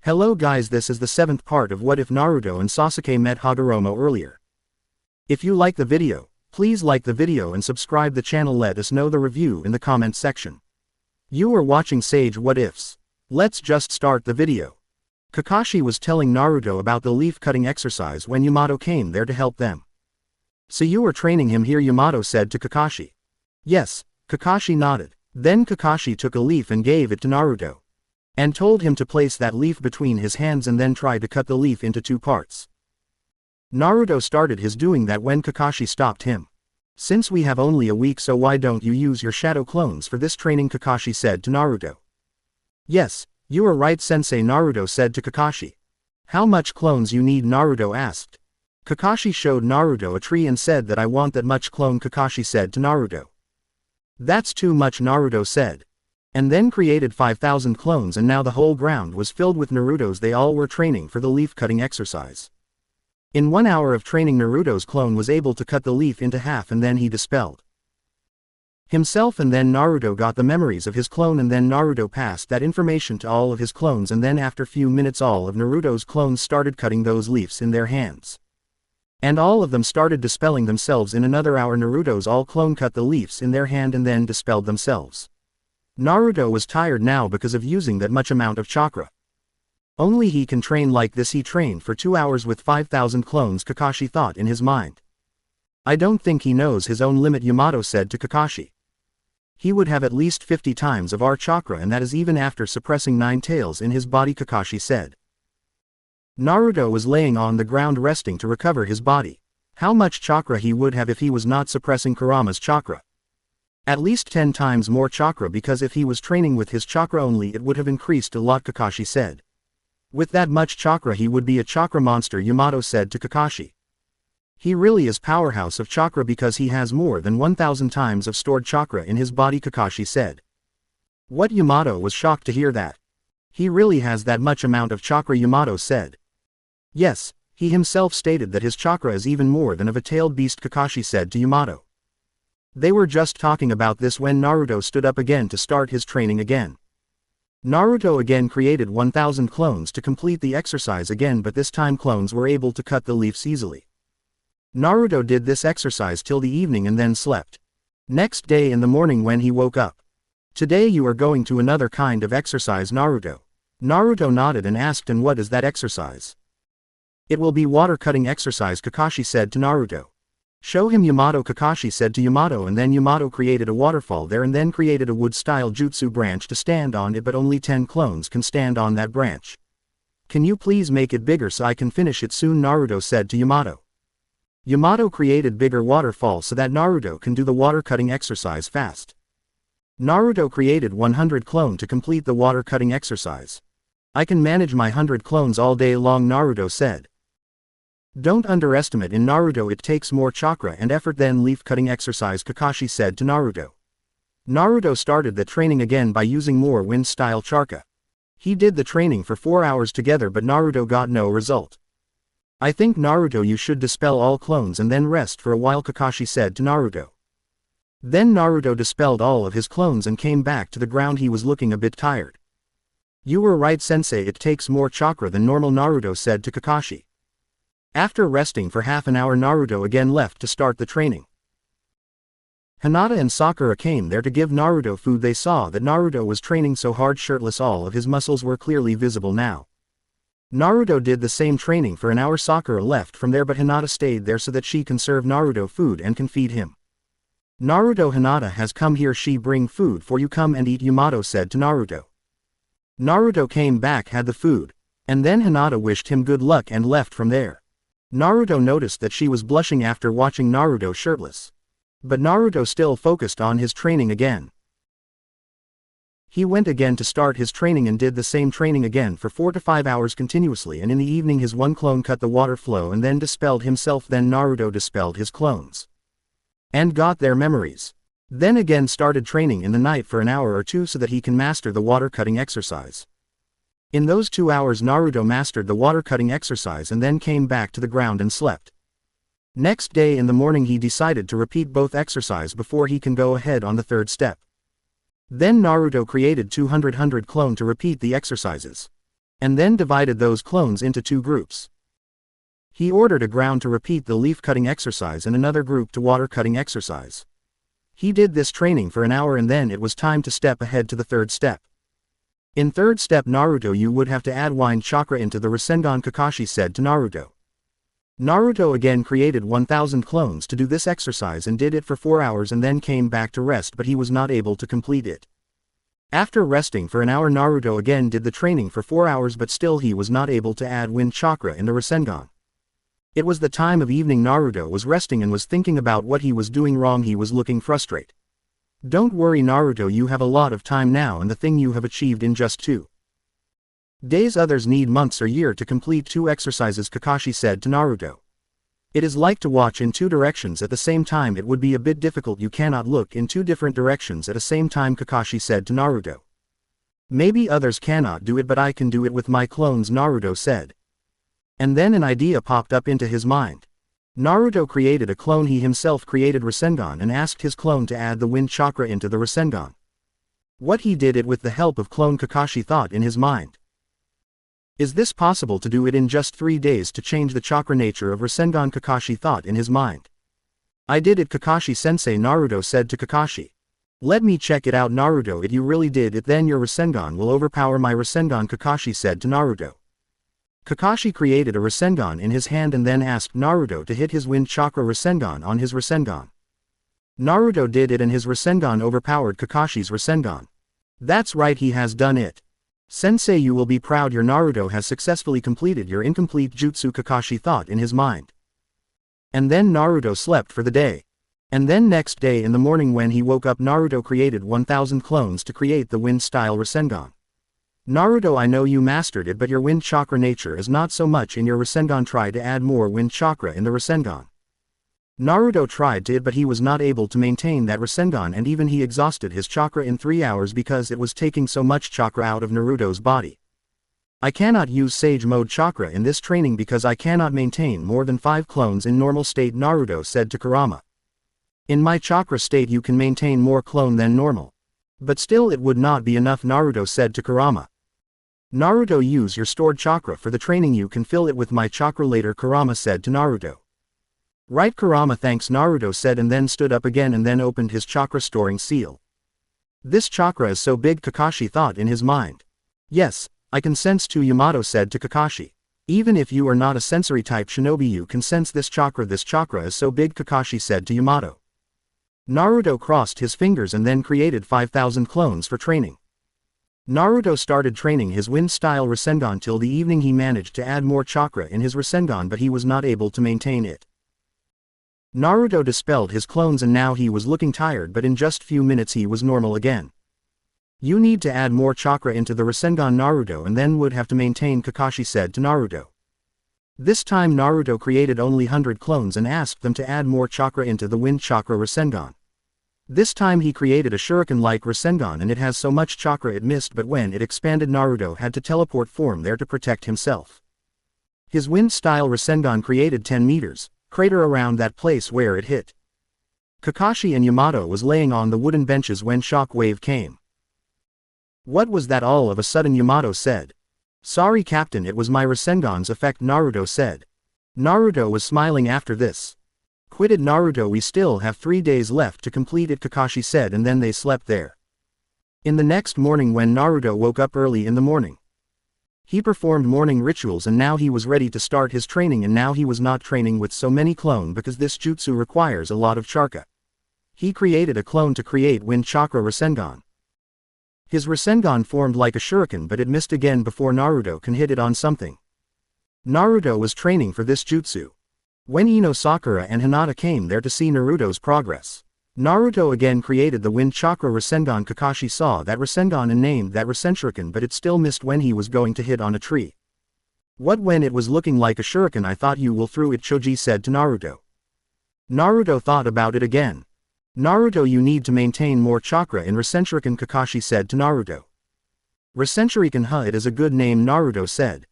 Hello guys, this is the 7th part of What If Naruto and Sasuke Met Hagoromo earlier. If you like the video, please like the video and subscribe the channel. Let us know the review in the comment section. You are watching Sage What Ifs. Let's just start the video. Kakashi was telling Naruto about the leaf cutting exercise when Yamato came there to help them. So you are training him here, Yamato said to Kakashi. Yes, Kakashi nodded. Then Kakashi took a leaf and gave it to Naruto, and told him to place that leaf between his hands and then try to cut the leaf into 2 parts. Naruto started his doing that when Kakashi stopped him. Since we have only a week, so why don't you use your shadow clones for this training, Kakashi said to Naruto. Yes, you are right sensei, Naruto said to Kakashi. How much clones you need, Naruto asked. Kakashi showed Naruto a tree and said that I want that much clone, Kakashi said to Naruto. That's too much, Naruto said. And then created 5,000 clones, and now the whole ground was filled with Narutos. They all were training for the leaf cutting exercise. In 1 hour of training, Naruto's clone was able to cut the leaf into half, and then he dispelled himself, and then Naruto got the memories of his clone, and then Naruto passed that information to all of his clones, and then after few minutes all of Naruto's clones started cutting those leaves in their hands. And all of them started dispelling themselves. In another hour Naruto's all clone cut the leaves in their hand and then dispelled themselves. Naruto was tired now because of using that much amount of chakra. Only he can train like this. He trained for 2 hours with 5,000 clones, Kakashi thought in his mind. I don't think he knows his own limit, Yamato said to Kakashi. He would have at least 50 times of our chakra, and that is even after suppressing 9 tails in his body, Kakashi said. Naruto was laying on the ground resting to recover his body. How much chakra he would have if he was not suppressing Kurama's chakra? At least 10 times more chakra, because if he was training with his chakra only it would have increased a lot, Kakashi said. With that much chakra he would be a chakra monster, Yamato said to Kakashi. He really is powerhouse of chakra because he has more than 1,000 times of stored chakra in his body, Kakashi said. What? Yamato was shocked to hear that. He really has that much amount of chakra, Yamato said. Yes, he himself stated that his chakra is even more than of a tailed beast, Kakashi said to Yamato. They were just talking about this when Naruto stood up again to start his training again. Naruto again created 1,000 clones to complete the exercise again, but this time clones were able to cut the leaves easily. Naruto did this exercise till the evening and then slept. Next day in the morning when he woke up. Today you are going to another kind of exercise, Naruto. Naruto nodded and asked, and what is that exercise? It will be water cutting exercise, Kakashi said to Naruto. Show him, Yamato, Kakashi said to Yamato, and then Yamato created a waterfall there and then created a wood-style jutsu branch to stand on it, but only 10 clones can stand on that branch. Can you please make it bigger so I can finish it soon, Naruto said to Yamato. Yamato created bigger waterfall so that Naruto can do the water cutting exercise fast. Naruto created 100 clone to complete the water cutting exercise. I can manage my 100 clones all day long, Naruto said. Don't underestimate in Naruto, it takes more chakra and effort than leaf cutting exercise, Kakashi said to Naruto. Naruto started the training again by using more wind style chakra. He did the training for 4 hours together, but Naruto got no result. I think, Naruto, you should dispel all clones and then rest for a while, Kakashi said to Naruto. Then Naruto dispelled all of his clones and came back to the ground. He was looking a bit tired. You were right sensei, it takes more chakra than normal, Naruto said to Kakashi. After resting for half an hour Naruto again left to start the training. Hinata and Sakura came there to give Naruto food. They saw that Naruto was training so hard shirtless, all of his muscles were clearly visible now. Naruto did the same training for an hour. Sakura left from there, but Hinata stayed there so that she can serve Naruto food and can feed him. Naruto, Hinata has come here, she bring food for you, come and eat, Yamato said to Naruto. Naruto came back, had the food, and then Hinata wished him good luck and left from there. Naruto noticed that she was blushing after watching Naruto shirtless. But Naruto still focused on his training again. He went again to start his training and did the same training again for 4 to 5 hours continuously, and in the evening his one clone cut the water flow and then dispelled himself. Then Naruto dispelled his clones and got their memories. Then again started training in the night for an hour or 2 so that he can master the water cutting exercise. In those 2 hours Naruto mastered the water cutting exercise and then came back to the ground and slept. Next day in the morning he decided to repeat both exercise before he can go ahead on the 3rd step. Then Naruto created 200 clone to repeat the exercises. and then divided those clones into two groups. He ordered a ground to repeat the leaf cutting exercise and another group to water cutting exercise. He did this training for an hour and then it was time to step ahead to the third step. In third step Naruto, you would have to add wind chakra into the Rasengan, Kakashi said to Naruto. Naruto again created 1000 clones to do this exercise and did it for 4 hours and then came back to rest, but he was not able to complete it. After resting for an hour Naruto again did the training for 4 hours, but still he was not able to add wind chakra in the Rasengan. It was the time of evening. Naruto was resting and was thinking about what he was doing wrong. He was looking frustrated. Don't worry Naruto, you have a lot of time now and the thing you have achieved in just 2 days. Others need months or year to complete 2 exercises, Kakashi said to Naruto. It is like to watch in 2 directions at the same time. It would be a bit difficult. You cannot look in 2 different directions at the same time, Kakashi said to Naruto. Maybe others cannot do it, but I can do it with my clones, Naruto said. And then an idea popped up into his mind. Naruto created a clone. He himself created Rasengan and asked his clone to add the wind chakra into the Rasengan. What he did it with the help of clone, Kakashi thought in his mind. Is this possible to do it in just 3 days to change the chakra nature of Rasengan? Kakashi thought in his mind. I did it, Kakashi-sensei, Naruto said to Kakashi. Let me check it out, Naruto. If you really did it, then your Rasengan will overpower my Rasengan, Kakashi said to Naruto. Kakashi created a Rasengan in his hand and then asked Naruto to hit his wind chakra Rasengan on his Rasengan. Naruto did it and his Rasengan overpowered Kakashi's Rasengan. That's right, he has done it. Sensei, you will be proud. Your Naruto has successfully completed your incomplete jutsu, Kakashi thought in his mind. And then Naruto slept for the day. And then next day in the morning when he woke up, Naruto created 1000 clones to create the wind style Rasengan. Naruto, I know you mastered it, but your wind chakra nature is not so much in your Rasengan. Try to add more wind chakra in the Rasengan. Naruto tried to it, but he was not able to maintain that Rasengan, and even he exhausted his chakra in 3 hours because it was taking so much chakra out of Naruto's body. I cannot use Sage Mode chakra in this training because I cannot maintain more than 5 clones in normal state, Naruto said to Kurama. In my chakra state you can maintain more clone than normal. But still it would not be enough, Naruto said to Kurama. Naruto, use your stored chakra for the training. You can fill it with my chakra later, Kurama said to Naruto. Right, Kurama, thanks, Naruto said, and then stood up again and then opened his chakra storing seal. This chakra is so big, Kakashi thought in his mind. Yes, I can sense too, Yamato said to Kakashi. Even if you are not a sensory type shinobi, you can sense this chakra. This chakra is so big, Kakashi said to Yamato. Naruto crossed his fingers and then created 5000 clones for training. Naruto started training his wind-style Rasengan till the evening. He managed to add more chakra in his Rasengan, but he was not able to maintain it. Naruto dispelled his clones and now he was looking tired, but in just few minutes he was normal again. You need to add more chakra into the Rasengan, Naruto, and then would have to maintain, Kakashi said to Naruto. This time Naruto created only 100 clones and asked them to add more chakra into the wind chakra Rasengan. This time he created a shuriken-like Rasengan and it has so much chakra it missed, but when it expanded Naruto had to teleport form there to protect himself. His wind-style Rasengan created 10 meters, crater around that place where it hit. Kakashi and Yamato was laying on the wooden benches when shock wave came. What was that all of a sudden, Yamato said. Sorry Captain, it was my Rasengan's effect, Naruto said. Naruto was smiling after this. Quitted, Naruto, we still have 3 days left to complete it, Kakashi said, and then they slept there. In the next morning when Naruto woke up early in the morning, he performed morning rituals and now he was ready to start his training, and now he was not training with so many clone because this jutsu requires a lot of chakra. He created a clone to create wind chakra Rasengan. His Rasengan formed like a shuriken, but it missed again before Naruto can hit it on something. Naruto was training for this jutsu when Ino, Sakura and Hinata came there to see Naruto's progress. Naruto again created the wind chakra Rasengan. Kakashi saw that Rasengan and named that Rasenshuriken, but it still missed when he was going to hit on a tree. What, when it was looking like a shuriken? I thought you will through it, Choji said to Naruto. Naruto thought about it again. Naruto, you need to maintain more chakra in Rasenshuriken, Kakashi said to Naruto. Rasenshuriken, it is a good name, Naruto said.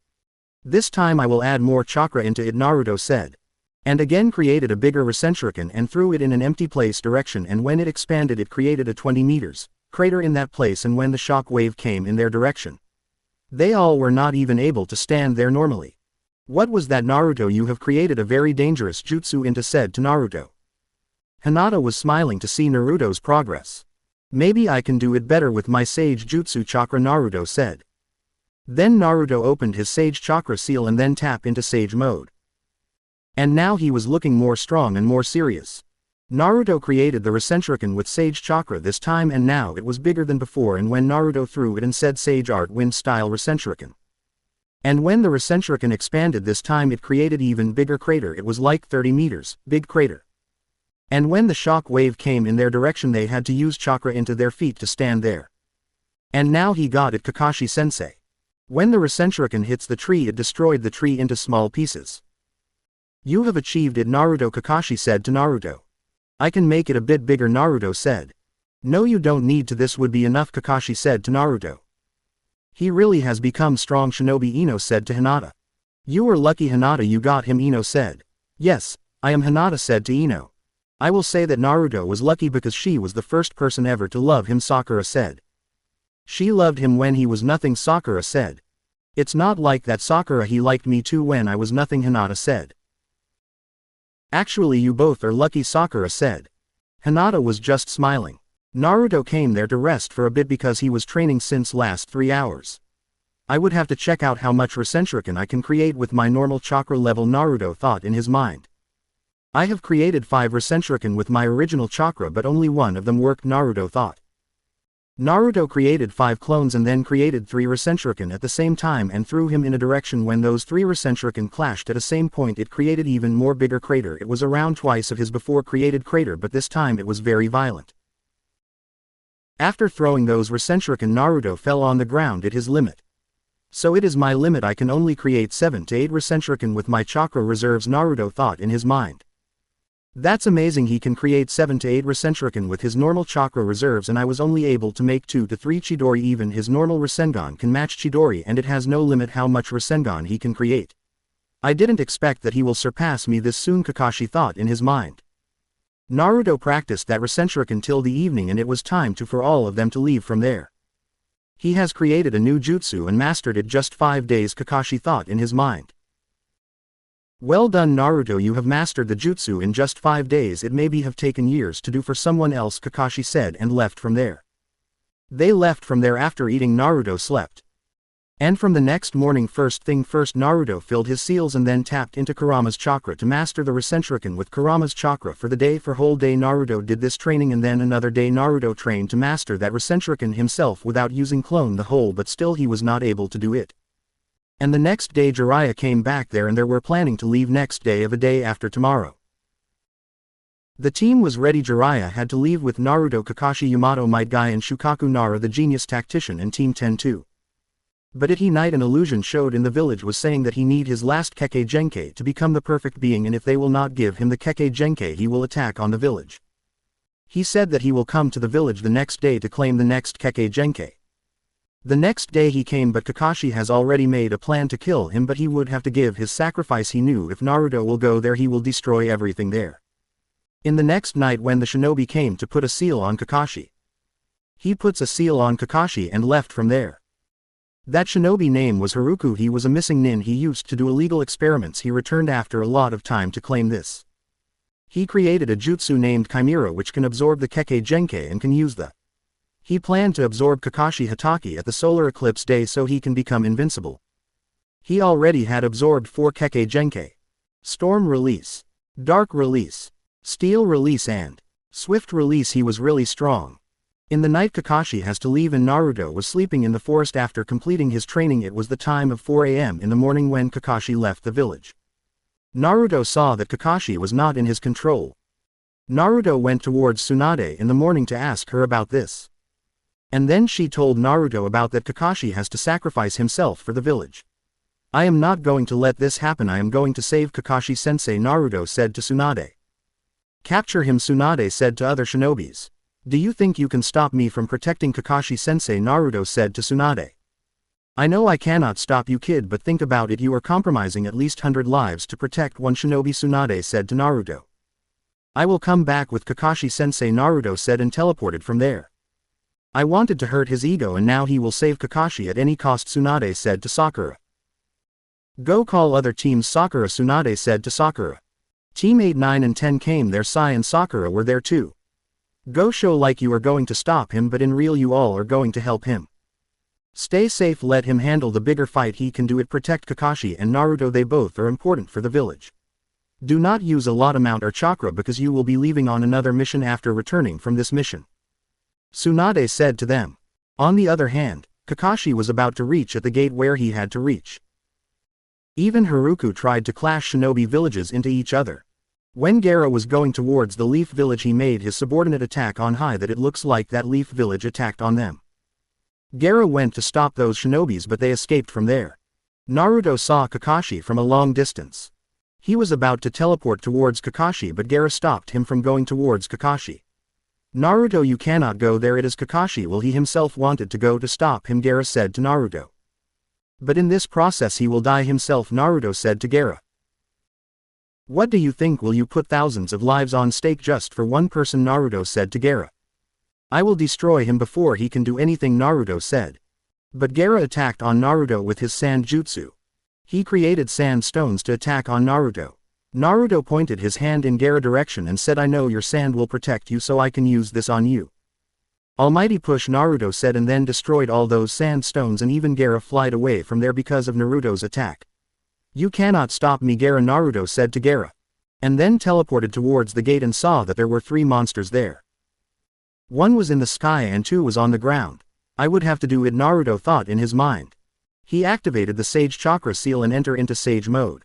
This time I will add more chakra into it, Naruto said. And again created a bigger Rasenshuriken and threw it in an empty place direction, and when it expanded it created a 20 meters crater in that place, and when the shock wave came in their direction, They all were not even able to stand there normally. What was that, Naruto? You have created a very dangerous jutsu, Inta said to Naruto. Hinata was smiling to see Naruto's progress. Maybe I can do it better with my Sage Jutsu Chakra, Naruto said. Then Naruto opened his Sage Chakra seal and then tapped into Sage mode. And now he was looking more strong and more serious. Naruto created the Rasenshuriken with Sage Chakra this time, and now it was bigger than before, and when Naruto threw it and said Sage Art Wind Style Rasenshuriken. And when the Rasenshuriken expanded this time, it created even bigger crater. It was like 30 meters, big crater. And when the shock wave came in their direction, they had to use chakra into their feet to stand there. And now he got it, Kakashi-sensei. When the Rasenshuriken hits the tree, it destroyed the tree into small pieces. You have achieved it, Naruto, Kakashi said to Naruto. I can make it a bit bigger, Naruto said. No, you don't need to, this would be enough, Kakashi said to Naruto. He really has become strong, Shinobi, Ino said to Hinata. You were lucky, Hinata, you got him, Ino said. Yes, I am, Hinata said to Ino. I will say that Naruto was lucky because she was the first person ever to love him, Sakura said. She loved him when he was nothing, Sakura said. It's not like that, Sakura, he liked me too when I was nothing, Hinata said. Actually, you both are lucky, Sakura said. Hinata was just smiling. Naruto came there to rest for a bit because he was training since last 3 hours. I would have to check out how much Rasenshuriken I can create with my normal chakra level, Naruto thought in his mind. I have created 5 Rasenshuriken with my original chakra, but only one of them worked, Naruto thought. Naruto created 5 clones and then created 3 Rasenshuriken at the same time and threw him in a direction. When those 3 Rasenshuriken clashed at a same point, it created even more bigger crater. It was around twice of his before created crater, but this time it was very violent. After throwing those Rasenshuriken, Naruto fell on the ground at his limit. So it is my limit, I can only create 7 to 8 Rasenshuriken with my chakra reserves, Naruto thought in his mind. That's amazing, he can create 7 to 8 Rasenshuriken with his normal chakra reserves, and I was only able to make 2 to 3 Chidori. Even his normal Rasengan can match Chidori, and it has no limit how much Rasengan he can create. I didn't expect that he will surpass me this soon, Kakashi thought in his mind. Naruto practiced that Rasenshuriken till the evening, and it was time for all of them to leave from there. He has created a new jutsu and mastered it just 5 days, Kakashi thought in his mind. Well done, Naruto, you have mastered the jutsu in just 5 days. It maybe have taken years to do for someone else, Kakashi said, and left from there. They left from there after eating. Naruto slept. And from the next morning, first thing first, Naruto filled his seals and then tapped into Kurama's chakra to master the Rasenshuriken with Kurama's chakra for the day. For whole day Naruto did this training, and then another day Naruto trained to master that Rasenshuriken himself without using clone the whole, but still he was not able to do it. And the next day Jiraiya came back there, and they were planning to leave next day of a day after tomorrow. The team was ready. Jiraiya had to leave with Naruto, Kakashi, Yamato, Might Guy, and Shukaku Nara, the genius tactician, and Team 10 too. But at night an illusion showed in the village was saying that he need his last Kekkei Genkai to become the perfect being, and if they will not give him the Kekkei Genkai he will attack on the village. He said that he will come to the village the next day to claim the next Kekkei Genkai. The next day he came, but Kakashi has already made a plan to kill him, but he would have to give his sacrifice. He knew if Naruto will go there he will destroy everything there. In the next night when the shinobi came to put a seal on Kakashi, he puts a seal on Kakashi and left from there. That shinobi name was Haruku. He was a missing nin. He used to do illegal experiments. He returned after a lot of time to claim this. He created a jutsu named Chimera which can absorb the Kekkei Genkai and can use the. He planned to absorb Kakashi Hatake at the solar eclipse day so he can become invincible. He already had absorbed 4 Kekkei Genkai. Storm release, Dark release, Steel release, and Swift release. He was really strong. In the night Kakashi has to leave and Naruto was sleeping in the forest after completing his training. It was the time of 4 a.m. in the morning when Kakashi left the village. Naruto saw that Kakashi was not in his control. Naruto went towards Tsunade in the morning to ask her about this. And then she told Naruto about that Kakashi has to sacrifice himself for the village. I am not going to let this happen. I am going to save Kakashi-sensei, Naruto said to Tsunade. Capture him, Tsunade said to other shinobis. Do you think you can stop me from protecting Kakashi-sensei? Naruto said to Tsunade. I know I cannot stop you, kid, but think about it. You are compromising at least 100 lives to protect one shinobi, Tsunade said to Naruto. I will come back with Kakashi-sensei, Naruto said, and teleported from there. I wanted to hurt his ego and now he will save Kakashi at any cost, Tsunade said to Sakura. Go call other teams, Sakura. Tsunade said to Sakura. Team 8, 9 and 10 came there. Sai and Sakura were there too. Go show like you are going to stop him, but in real you all are going to help him. Stay safe, let him handle the bigger fight, he can do it. Protect Kakashi and Naruto, they both are important for the village. Do not use a lot amount or chakra because you will be leaving on another mission after returning from this mission. Tsunade said to them. On the other hand, Kakashi was about to reach at the gate where he had to reach. Even Haruka tried to clash shinobi villages into each other. When Gaara was going towards the Leaf Village, he made his subordinate attack on high that it looks like that Leaf Village attacked on them. Gaara went to stop those shinobis but they escaped from there. Naruto saw Kakashi from a long distance. He was about to teleport towards Kakashi but Gaara stopped him from going towards Kakashi. Naruto, you cannot go there, it is Kakashi. Well, he himself wanted to go to stop him, Gaara said to Naruto. But in this process he will die himself, Naruto said to Gaara. What do you think, will you put thousands of lives on stake just for one person, Naruto said to Gaara. I will destroy him before he can do anything, Naruto said. But Gaara attacked on Naruto with his sand jutsu. He created sand stones to attack on Naruto. Naruto pointed his hand in Gaara direction and said, I know your sand will protect you, so I can use this on you. Almighty push, Naruto said, and then destroyed all those sand stones, and even Gaara flied away from there because of Naruto's attack. You cannot stop me, Gaara, Naruto said to Gaara. And then teleported towards the gate and saw that there were 3 monsters there. One was in the sky and 2 was on the ground. I would have to do it, Naruto thought in his mind. He activated the Sage Chakra Seal and entered into Sage mode.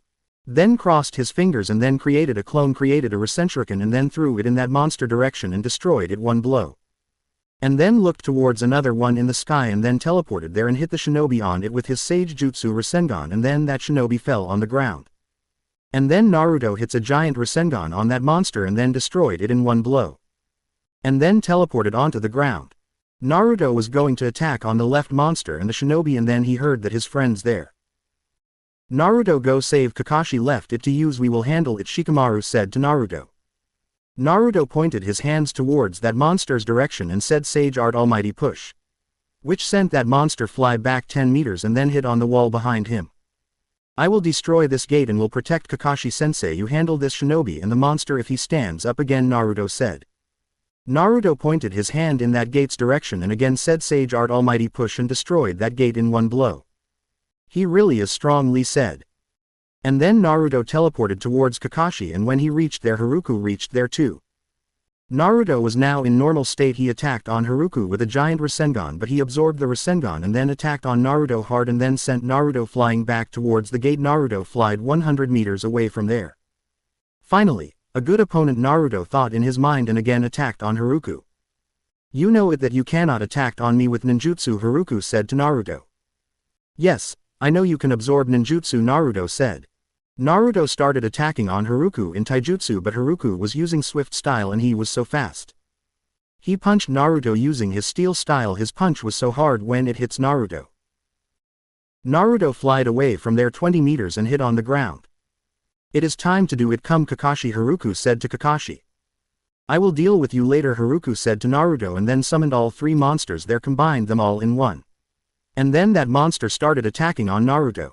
Then crossed his fingers and then created a clone, created a Rasenshuriken and then threw it in that monster direction and destroyed it one blow. And then looked towards another one in the sky and then teleported there and hit the shinobi on it with his Sage Jutsu Rasengan, and then that shinobi fell on the ground. And then Naruto hits a giant Rasengan on that monster and then destroyed it in one blow. And then teleported onto the ground. Naruto was going to attack on the left monster and the shinobi, and then he heard that his friend's there. Naruto, go save Kakashi, left it to use, we will handle it, Shikamaru said to Naruto. Naruto pointed his hands towards that monster's direction and said, Sage Art, Almighty Push. Which sent that monster fly back 10 meters and then hit on the wall behind him. I will destroy this gate and will protect Kakashi sensei, you handle this shinobi and the monster if he stands up again, Naruto said. Naruto pointed his hand in that gate's direction and again said, Sage Art, Almighty Push, and destroyed that gate in one blow. He really is strong, Lee said. And then Naruto teleported towards Kakashi, and when he reached there, Haruka reached there too. Naruto was now in normal state. He attacked on Haruka with a giant Rasengan, but he absorbed the Rasengan and then attacked on Naruto hard and then sent Naruto flying back towards the gate. Naruto flied 100 meters away from there. Finally, a good opponent, Naruto thought in his mind, and again attacked on Haruka. You know it that you cannot attack on me with ninjutsu, Haruka said to Naruto. Yes, I know you can absorb ninjutsu, Naruto said. Naruto started attacking on Haruka in taijutsu, but Haruka was using swift style and he was so fast. He punched Naruto using his steel style. His punch was so hard when it hits Naruto. Naruto flied away from there 20 meters and hit on the ground. It is time to do it, come Kakashi, Haruka said to Kakashi. I will deal with you later, Haruka said to Naruto, and then summoned all 3 monsters there, combined them all in one. And then that monster started attacking on Naruto.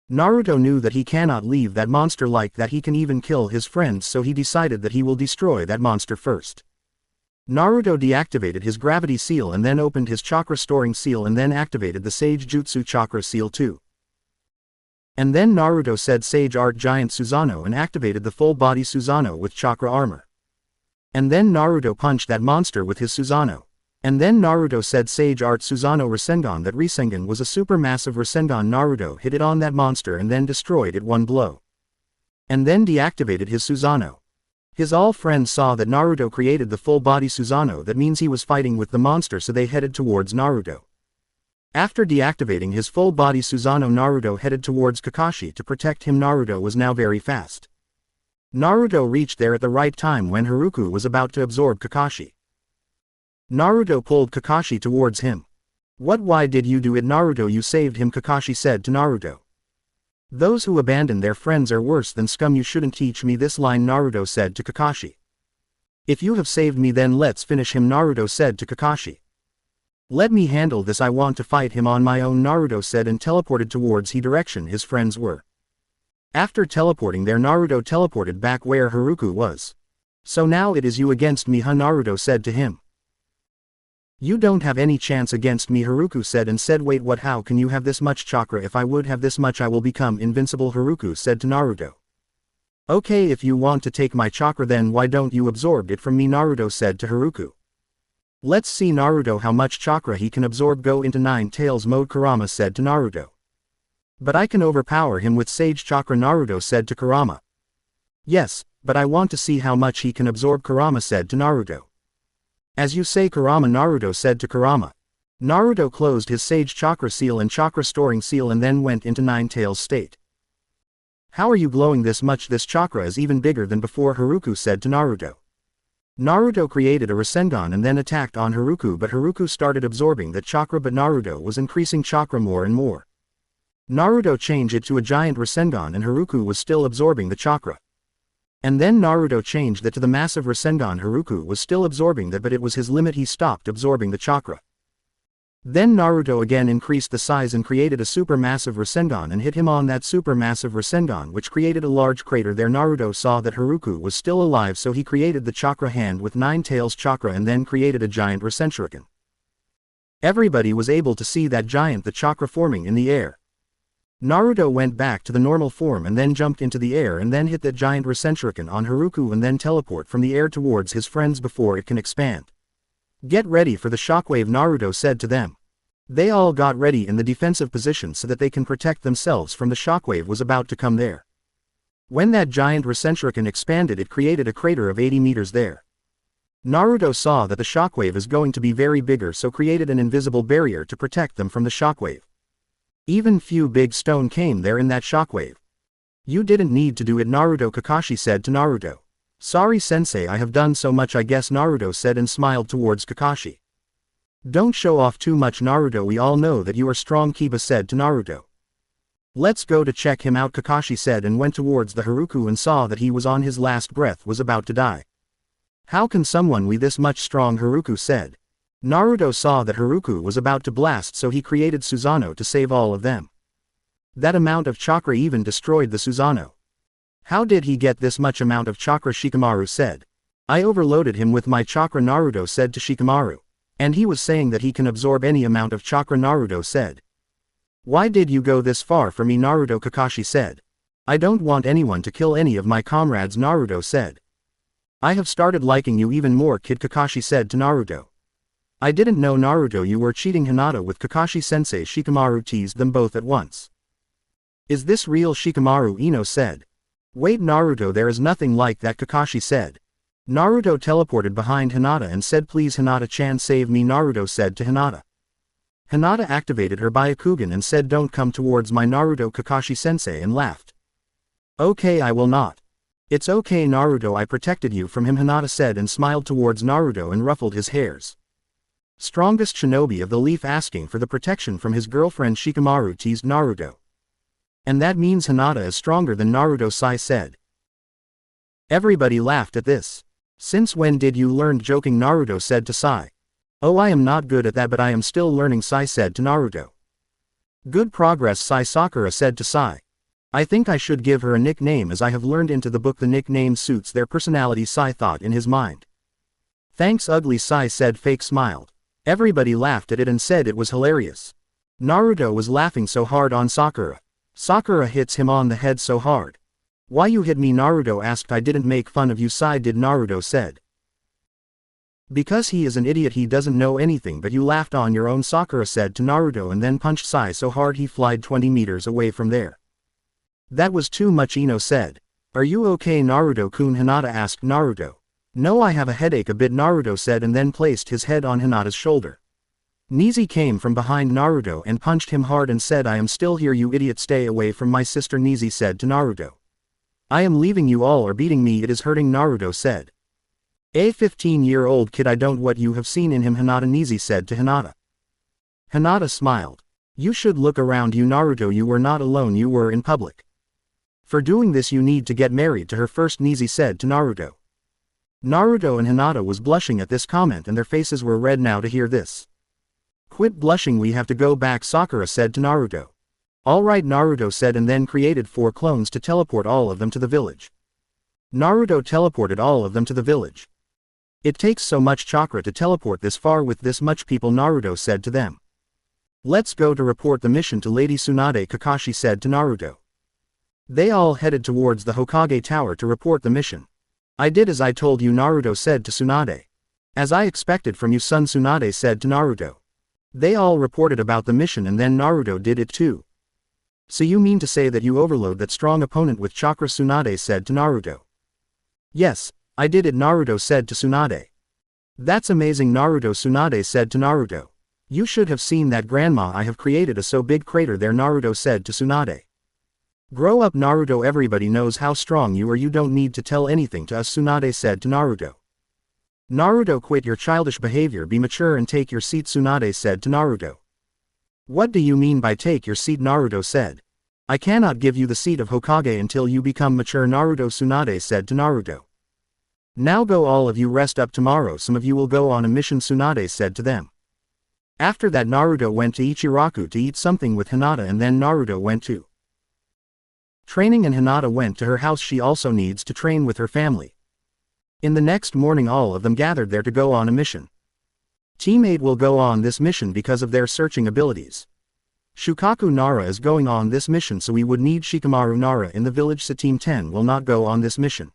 Naruto knew that he cannot leave that monster like that, he can even kill his friends, so he decided that he will destroy that monster first. Naruto deactivated his gravity seal and then opened his chakra storing seal and then activated the Sage Jutsu chakra seal too. And then Naruto said Sage Art Giant Susanoo and activated the full body Susanoo with chakra armor. And then Naruto punched that monster with his Susanoo. And then Naruto said Sage Art Susanoo Rasengan. That Rasengan was a supermassive Rasengan. Naruto hit it on that monster and then destroyed it one blow. And then deactivated his Susanoo. His all friends saw that Naruto created the full body Susanoo, that means he was fighting with the monster, so they headed towards Naruto. After deactivating his full body Susanoo, Naruto headed towards Kakashi to protect him. Naruto was now very fast. Naruto reached there at the right time when Haruka was about to absorb Kakashi. Naruto pulled Kakashi towards him. Why did you do it, Naruto? You saved him, Kakashi said to Naruto. Those who abandon their friends are worse than scum, you shouldn't teach me this line, Naruto said to Kakashi. If you have saved me, then let's finish him, Naruto said to Kakashi. Let me handle this, I want to fight him on my own, Naruto said and teleported towards the direction his friends were. After teleporting there, Naruto teleported back where Haruko was. So now it is you against me, huh? Naruto said to him. You don't have any chance against me, Haruko said and said, wait, what, how can you have this much chakra? If I would have this much I will become invincible, Haruko said to Naruto. Okay, if you want to take my chakra then why don't you absorb it from me, Naruto said to Haruko. Let's see Naruto how much chakra he can absorb. Go into Nine Tails mode, Kurama said to Naruto. But I can overpower him with Sage Chakra, Naruto said to Kurama. Yes, but I want to see how much he can absorb, Kurama said to Naruto. As you say, Kurama, Naruto said to Kurama. Naruto closed his Sage Chakra seal and Chakra Storing seal and then went into Nine Tails state. How are you glowing this much? This chakra is even bigger than before, Haruko said to Naruto. Naruto created a Rasengan and then attacked on Haruko, but Haruko started absorbing that chakra, but Naruto was increasing chakra more and more. Naruto changed it to a giant Rasengan and Haruko was still absorbing the chakra. And then Naruto changed that to the massive Rasengan. Haruko was still absorbing that, but it was his limit, he stopped absorbing the chakra. Then Naruto again increased the size and created a supermassive Rasengan and hit him on that supermassive Rasengan, which created a large crater there. Naruto saw that Haruko was still alive, so he created the chakra hand with Nine Tails chakra and then created a giant Rasenshuriken. Everybody was able to see that giant the chakra forming in the air. Naruto went back to the normal form and then jumped into the air and then hit that giant Rasenshuriken on Haruko and then teleport from the air towards his friends before it can expand. Get ready for the shockwave, Naruto said to them. They all got ready in the defensive position so that they can protect themselves from the shockwave was about to come there. When that giant Rasenshuriken expanded, it created a crater of 80 meters there. Naruto saw that the shockwave is going to be very bigger, so created an invisible barrier to protect them from the shockwave. Even few big stone came there in that shockwave. You didn't need to do it, Naruto, Kakashi said to Naruto. Sorry sensei, I have done so much I guess, Naruto said and smiled towards Kakashi. Don't show off too much, Naruto, we all know that you are strong, Kiba said to Naruto. Let's go to check him out, Kakashi said and went towards the Haruko and saw that he was on his last breath, was about to die. How can someone be this much strong, Haruko said. Naruto saw that Haruko was about to blast, so he created Susanoo to save all of them. That amount of chakra even destroyed the Susanoo. How did he get this much amount of chakra, Shikamaru said. I overloaded him with my chakra, Naruto said to Shikamaru. And he was saying that he can absorb any amount of chakra, Naruto said. Why did you go this far for me, Naruto, Kakashi said. I don't want anyone to kill any of my comrades, Naruto said. I have started liking you even more, kid, Kakashi said to Naruto. I didn't know, Naruto, you were cheating Hinata with Kakashi-sensei. Shikamaru teased them both at once. Is this real, Shikamaru Ino said. Wait, Naruto, there is nothing like that, Kakashi said. Naruto teleported behind Hinata and said, please Hinata-chan, save me, Naruto said to Hinata. Hinata activated her Byakugan and said, don't come towards my Naruto, Kakashi-sensei, and laughed. Okay, I will not. It's okay, Naruto, I protected you from him, Hinata said and smiled towards Naruto and ruffled his hairs. Strongest shinobi of the leaf asking for the protection from his girlfriend, Shikamaru teased Naruto. And that means Hinata is stronger than Naruto, Sai said. Everybody laughed at this. Since when did you learn joking, Naruto said to Sai. Oh, I am not good at that, but I am still learning, Sai said to Naruto. Good progress, Sai, Sakura said to Sai. I think I should give her a nickname, as I have learned into the book the nickname suits their personality, Sai thought in his mind. Thanks, ugly, Sai said, fake smiled. Everybody laughed at it and said it was hilarious. Naruto was laughing so hard on Sakura. Sakura hits him on the head so hard. Why you hit me, Naruto asked. I didn't make fun of you, Sai did, Naruto said. Because he is an idiot, he doesn't know anything, but you laughed on your own, Sakura said to Naruto and then punched Sai so hard he flied 20 meters away from there. That was too much, Ino said. Are you okay, Naruto-kun, Hinata asked Naruto. No, I have a headache a bit, Naruto said and then placed his head on Hinata's shoulder. Nizi came from behind Naruto and punched him hard and said, I am still here, you idiot, stay away from my sister, Nizi said to Naruto. I am leaving, you all are beating me, it is hurting, Naruto said. A 15-year-old kid, I don't what you have seen in him, Hinata, Nizi said to Hinata. Hinata smiled. You should look around you, Naruto, you were not alone, you were in public. For doing this you need to get married to her first, Nizi said to Naruto. Naruto and Hinata was blushing at this comment and their faces were red now to hear this. Quit blushing, we have to go back, Sakura said to Naruto. Alright, Naruto said, and then created 4 clones to teleport all of them to the village. Naruto teleported all of them to the village. It takes so much chakra to teleport this far with this much people, Naruto said to them. Let's go to report the mission to Lady Tsunade, Kakashi said to Naruto. They all headed towards the Hokage Tower to report the mission. I did as I told you, Naruto said to Tsunade. As I expected from you, son, Tsunade said to Naruto. They all reported about the mission and then Naruto did it too. So you mean to say that you overload that strong opponent with chakra, Tsunade said to Naruto. Yes, I did it, Naruto said to Tsunade. That's amazing, Naruto, Tsunade said to Naruto. You should have seen that, grandma, I have created a so big crater there, Naruto said to Tsunade. Grow up, Naruto, everybody knows how strong you are, you don't need to tell anything to us, Tsunade said to Naruto. Naruto, quit your childish behavior, be mature and take your seat, Tsunade said to Naruto. What do you mean by take your seat, Naruto said. I cannot give you the seat of Hokage until you become mature, Naruto, Tsunade said to Naruto. Now go, all of you, rest up, tomorrow some of you will go on a mission, Tsunade said to them. After that, Naruto went to Ichiraku to eat something with Hinata, and then Naruto went to training and Hinata went to her house. She also needs to train with her family. In the next morning, all of them gathered there to go on a mission. Team 8 will go on this mission because of their searching abilities. Shukaku Nara is going on this mission, so we would need Shikamaru Nara in the village, so Team 10 will not go on this mission.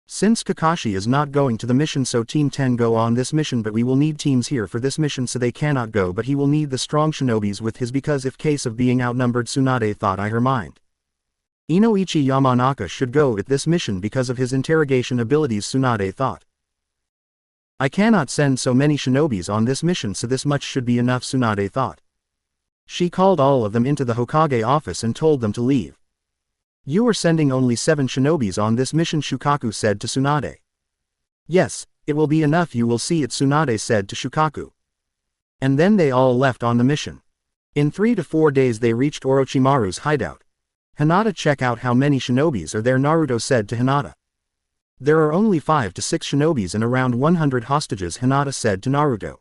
Since Kakashi is not going to the mission, so Team 10 go on this mission, but we will need teams here for this mission, so they cannot go, but he will need the strong shinobis with his, because if case of being outnumbered, Tsunade thought I her mind. Inoichi Yamanaka should go at this mission because of his interrogation abilities, Tsunade thought. I cannot send so many shinobis on this mission, so this much should be enough, Tsunade thought. She called all of them into the Hokage office and told them to leave. You are sending only 7 shinobis on this mission, Shukaku said to Tsunade. Yes, it will be enough, you will see it, Tsunade said to Shukaku. And then they all left on the mission. In 3 to 4 days they reached Orochimaru's hideout. Hinata, check out how many shinobis are there, Naruto said to Hinata. There are only 5 to 6 shinobis and around 100 hostages, Hinata said to Naruto.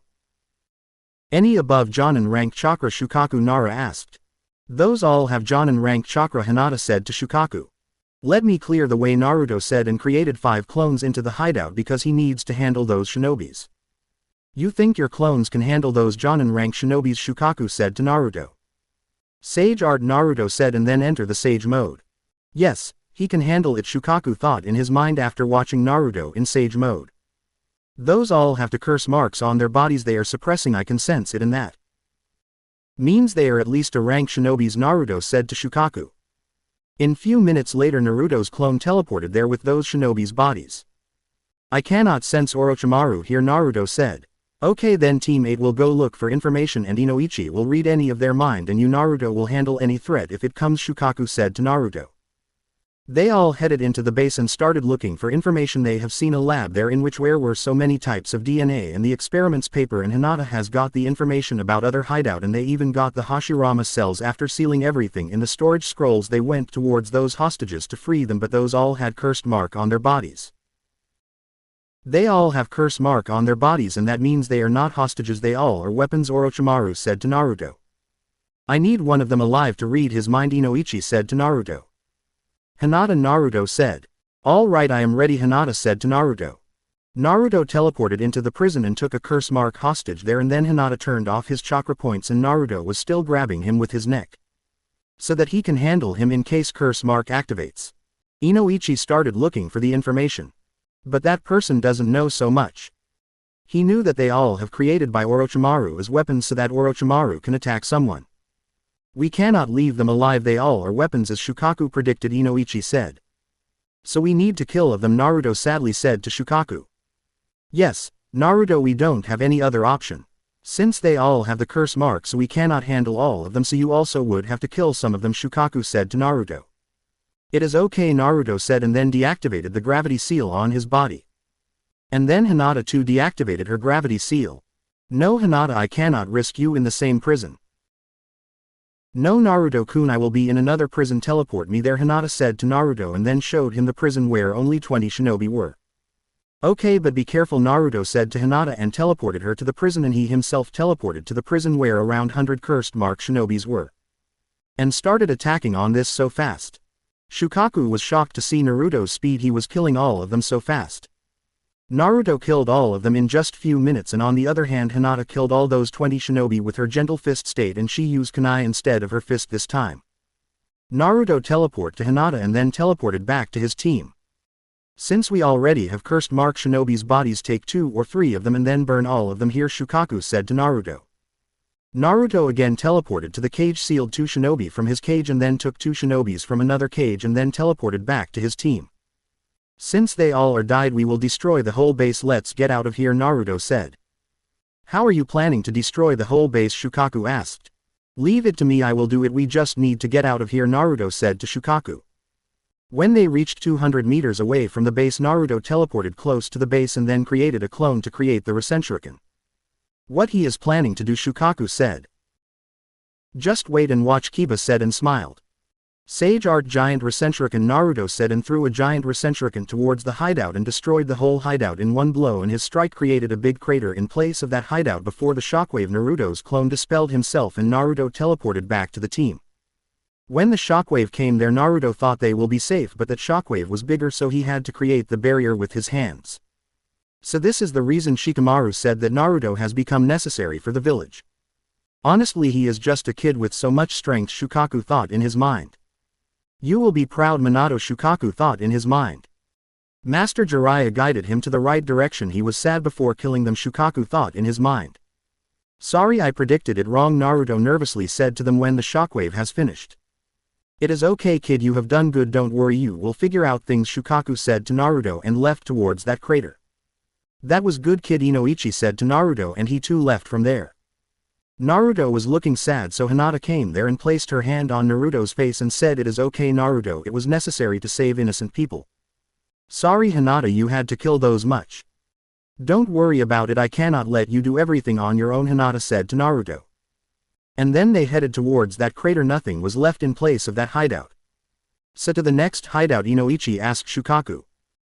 Any above Jonin rank chakra, Shukaku Nara asked. Those all have Jonin rank chakra, Hinata said to Shukaku. Let me clear the way, Naruto said, and created 5 clones into the hideout because he needs to handle those shinobis. You think your clones can handle those Jonin rank shinobis, Shukaku said to Naruto. Sage Art, Naruto said, and then enter the Sage mode. Yes, he can handle it, Shukaku thought in his mind after watching Naruto in Sage mode. Those all have to curse marks on their bodies they are suppressing, I can sense it, and that means they are at least a rank shinobis, Naruto said to Shukaku. In few minutes later, Naruto's clone teleported there with those shinobis' bodies. I cannot sense Orochimaru here, Naruto said. Okay, then Team 8 will go look for information and Inoichi will read any of their mind and you, Naruto, will handle any threat if it comes, Shukaku said to Naruto. They all headed into the base and started looking for information. They have seen a lab there in which where were so many types of DNA and the experiments paper, and Hinata has got the information about other hideout, and they even got the Hashirama cells. After sealing everything in the storage scrolls, they went towards those hostages to free them, but those all had cursed mark on their bodies. They all have curse mark on their bodies, and that means they are not hostages, they all are weapons, Orochimaru said to Naruto. I need one of them alive to read his mind, Inoichi said to Naruto. Hinata, Naruto said. All right, I am ready, Hinata said to Naruto. Naruto teleported into the prison and took a curse mark hostage there, and then Hinata turned off his chakra points and Naruto was still grabbing him with his neck, so that he can handle him in case curse mark activates. Inoichi started looking for the information. But that person doesn't know so much. He knew that they all have created by Orochimaru as weapons so that Orochimaru can attack someone. We cannot leave them alive, they all are weapons, as Shukaku predicted, Inoichi said. So we need to kill them, Naruto sadly said to Shukaku. Yes, Naruto, we don't have any other option. Since they all have the curse mark, so we cannot handle all of them, so you also would have to kill some of them, Shukaku said to Naruto. It is okay, Naruto said, and then deactivated the gravity seal on his body. And then Hinata too deactivated her gravity seal. No, Hinata, I cannot risk you in the same prison. No, Naruto-kun, I will be in another prison, teleport me there, Hinata said to Naruto, and then showed him the prison where only 20 shinobi were. Okay, but be careful, Naruto said to Hinata and teleported her to the prison, and he himself teleported to the prison where around 100 cursed mark shinobis were. And started attacking on this so fast. Shukaku was shocked to see Naruto's speed, he was killing all of them so fast. Naruto killed all of them in just few minutes, and on the other hand Hinata killed all those 20 shinobi with her gentle fist state, and she used kunai instead of her fist this time. Naruto teleported to Hinata and then teleported back to his team. Since we already have cursed mark shinobi's bodies, take 2 or 3 of them and then burn all of them here, Shukaku said to Naruto. Naruto again teleported to the cage, sealed 2 shinobi from his cage and then took 2 shinobis from another cage and then teleported back to his team. Since they all are died, we will destroy the whole base, let's get out of here, Naruto said. How are you planning to destroy the whole base, Shukaku asked. Leave it to me, I will do it, we just need to get out of here, Naruto said to Shukaku. When they reached 200 meters away from the base, Naruto teleported close to the base and then created a clone to create the Rasenshuriken. What he is planning to do, Shukaku said. Just wait and watch, Kiba said and smiled. Sage Art Giant Rasenshuriken, Naruto said, and threw a giant Rasenshuriken towards the hideout and destroyed the whole hideout in one blow, and his strike created a big crater in place of that hideout. Before the shockwave, Naruto's clone dispelled himself and Naruto teleported back to the team. When the shockwave came there, Naruto thought they will be safe, but that shockwave was bigger, so he had to create the barrier with his hands. So this is the reason Shikamaru said that Naruto has become necessary for the village. Honestly, he is just a kid with so much strength, Shukaku thought in his mind. You will be proud, Minato, Shukaku thought in his mind. Master Jiraiya guided him to the right direction, he was sad before killing them, Shukaku thought in his mind. Sorry, I predicted it wrong, Naruto nervously said to them when the shockwave has finished. It is okay, kid, you have done good, don't worry, you will figure out things, Shukaku said to Naruto and left towards that crater. That was good, kid, Inoichi said to Naruto, and he too left from there. Naruto was looking sad, so Hinata came there and placed her hand on Naruto's face and said, it is okay, Naruto, it was necessary to save innocent people. Sorry, Hinata, you had to kill those much. Don't worry about it, I cannot let you do everything on your own, Hinata said to Naruto. And then they headed towards that crater, nothing was left in place of that hideout. So to the next hideout, Inoichi asked Shukaku.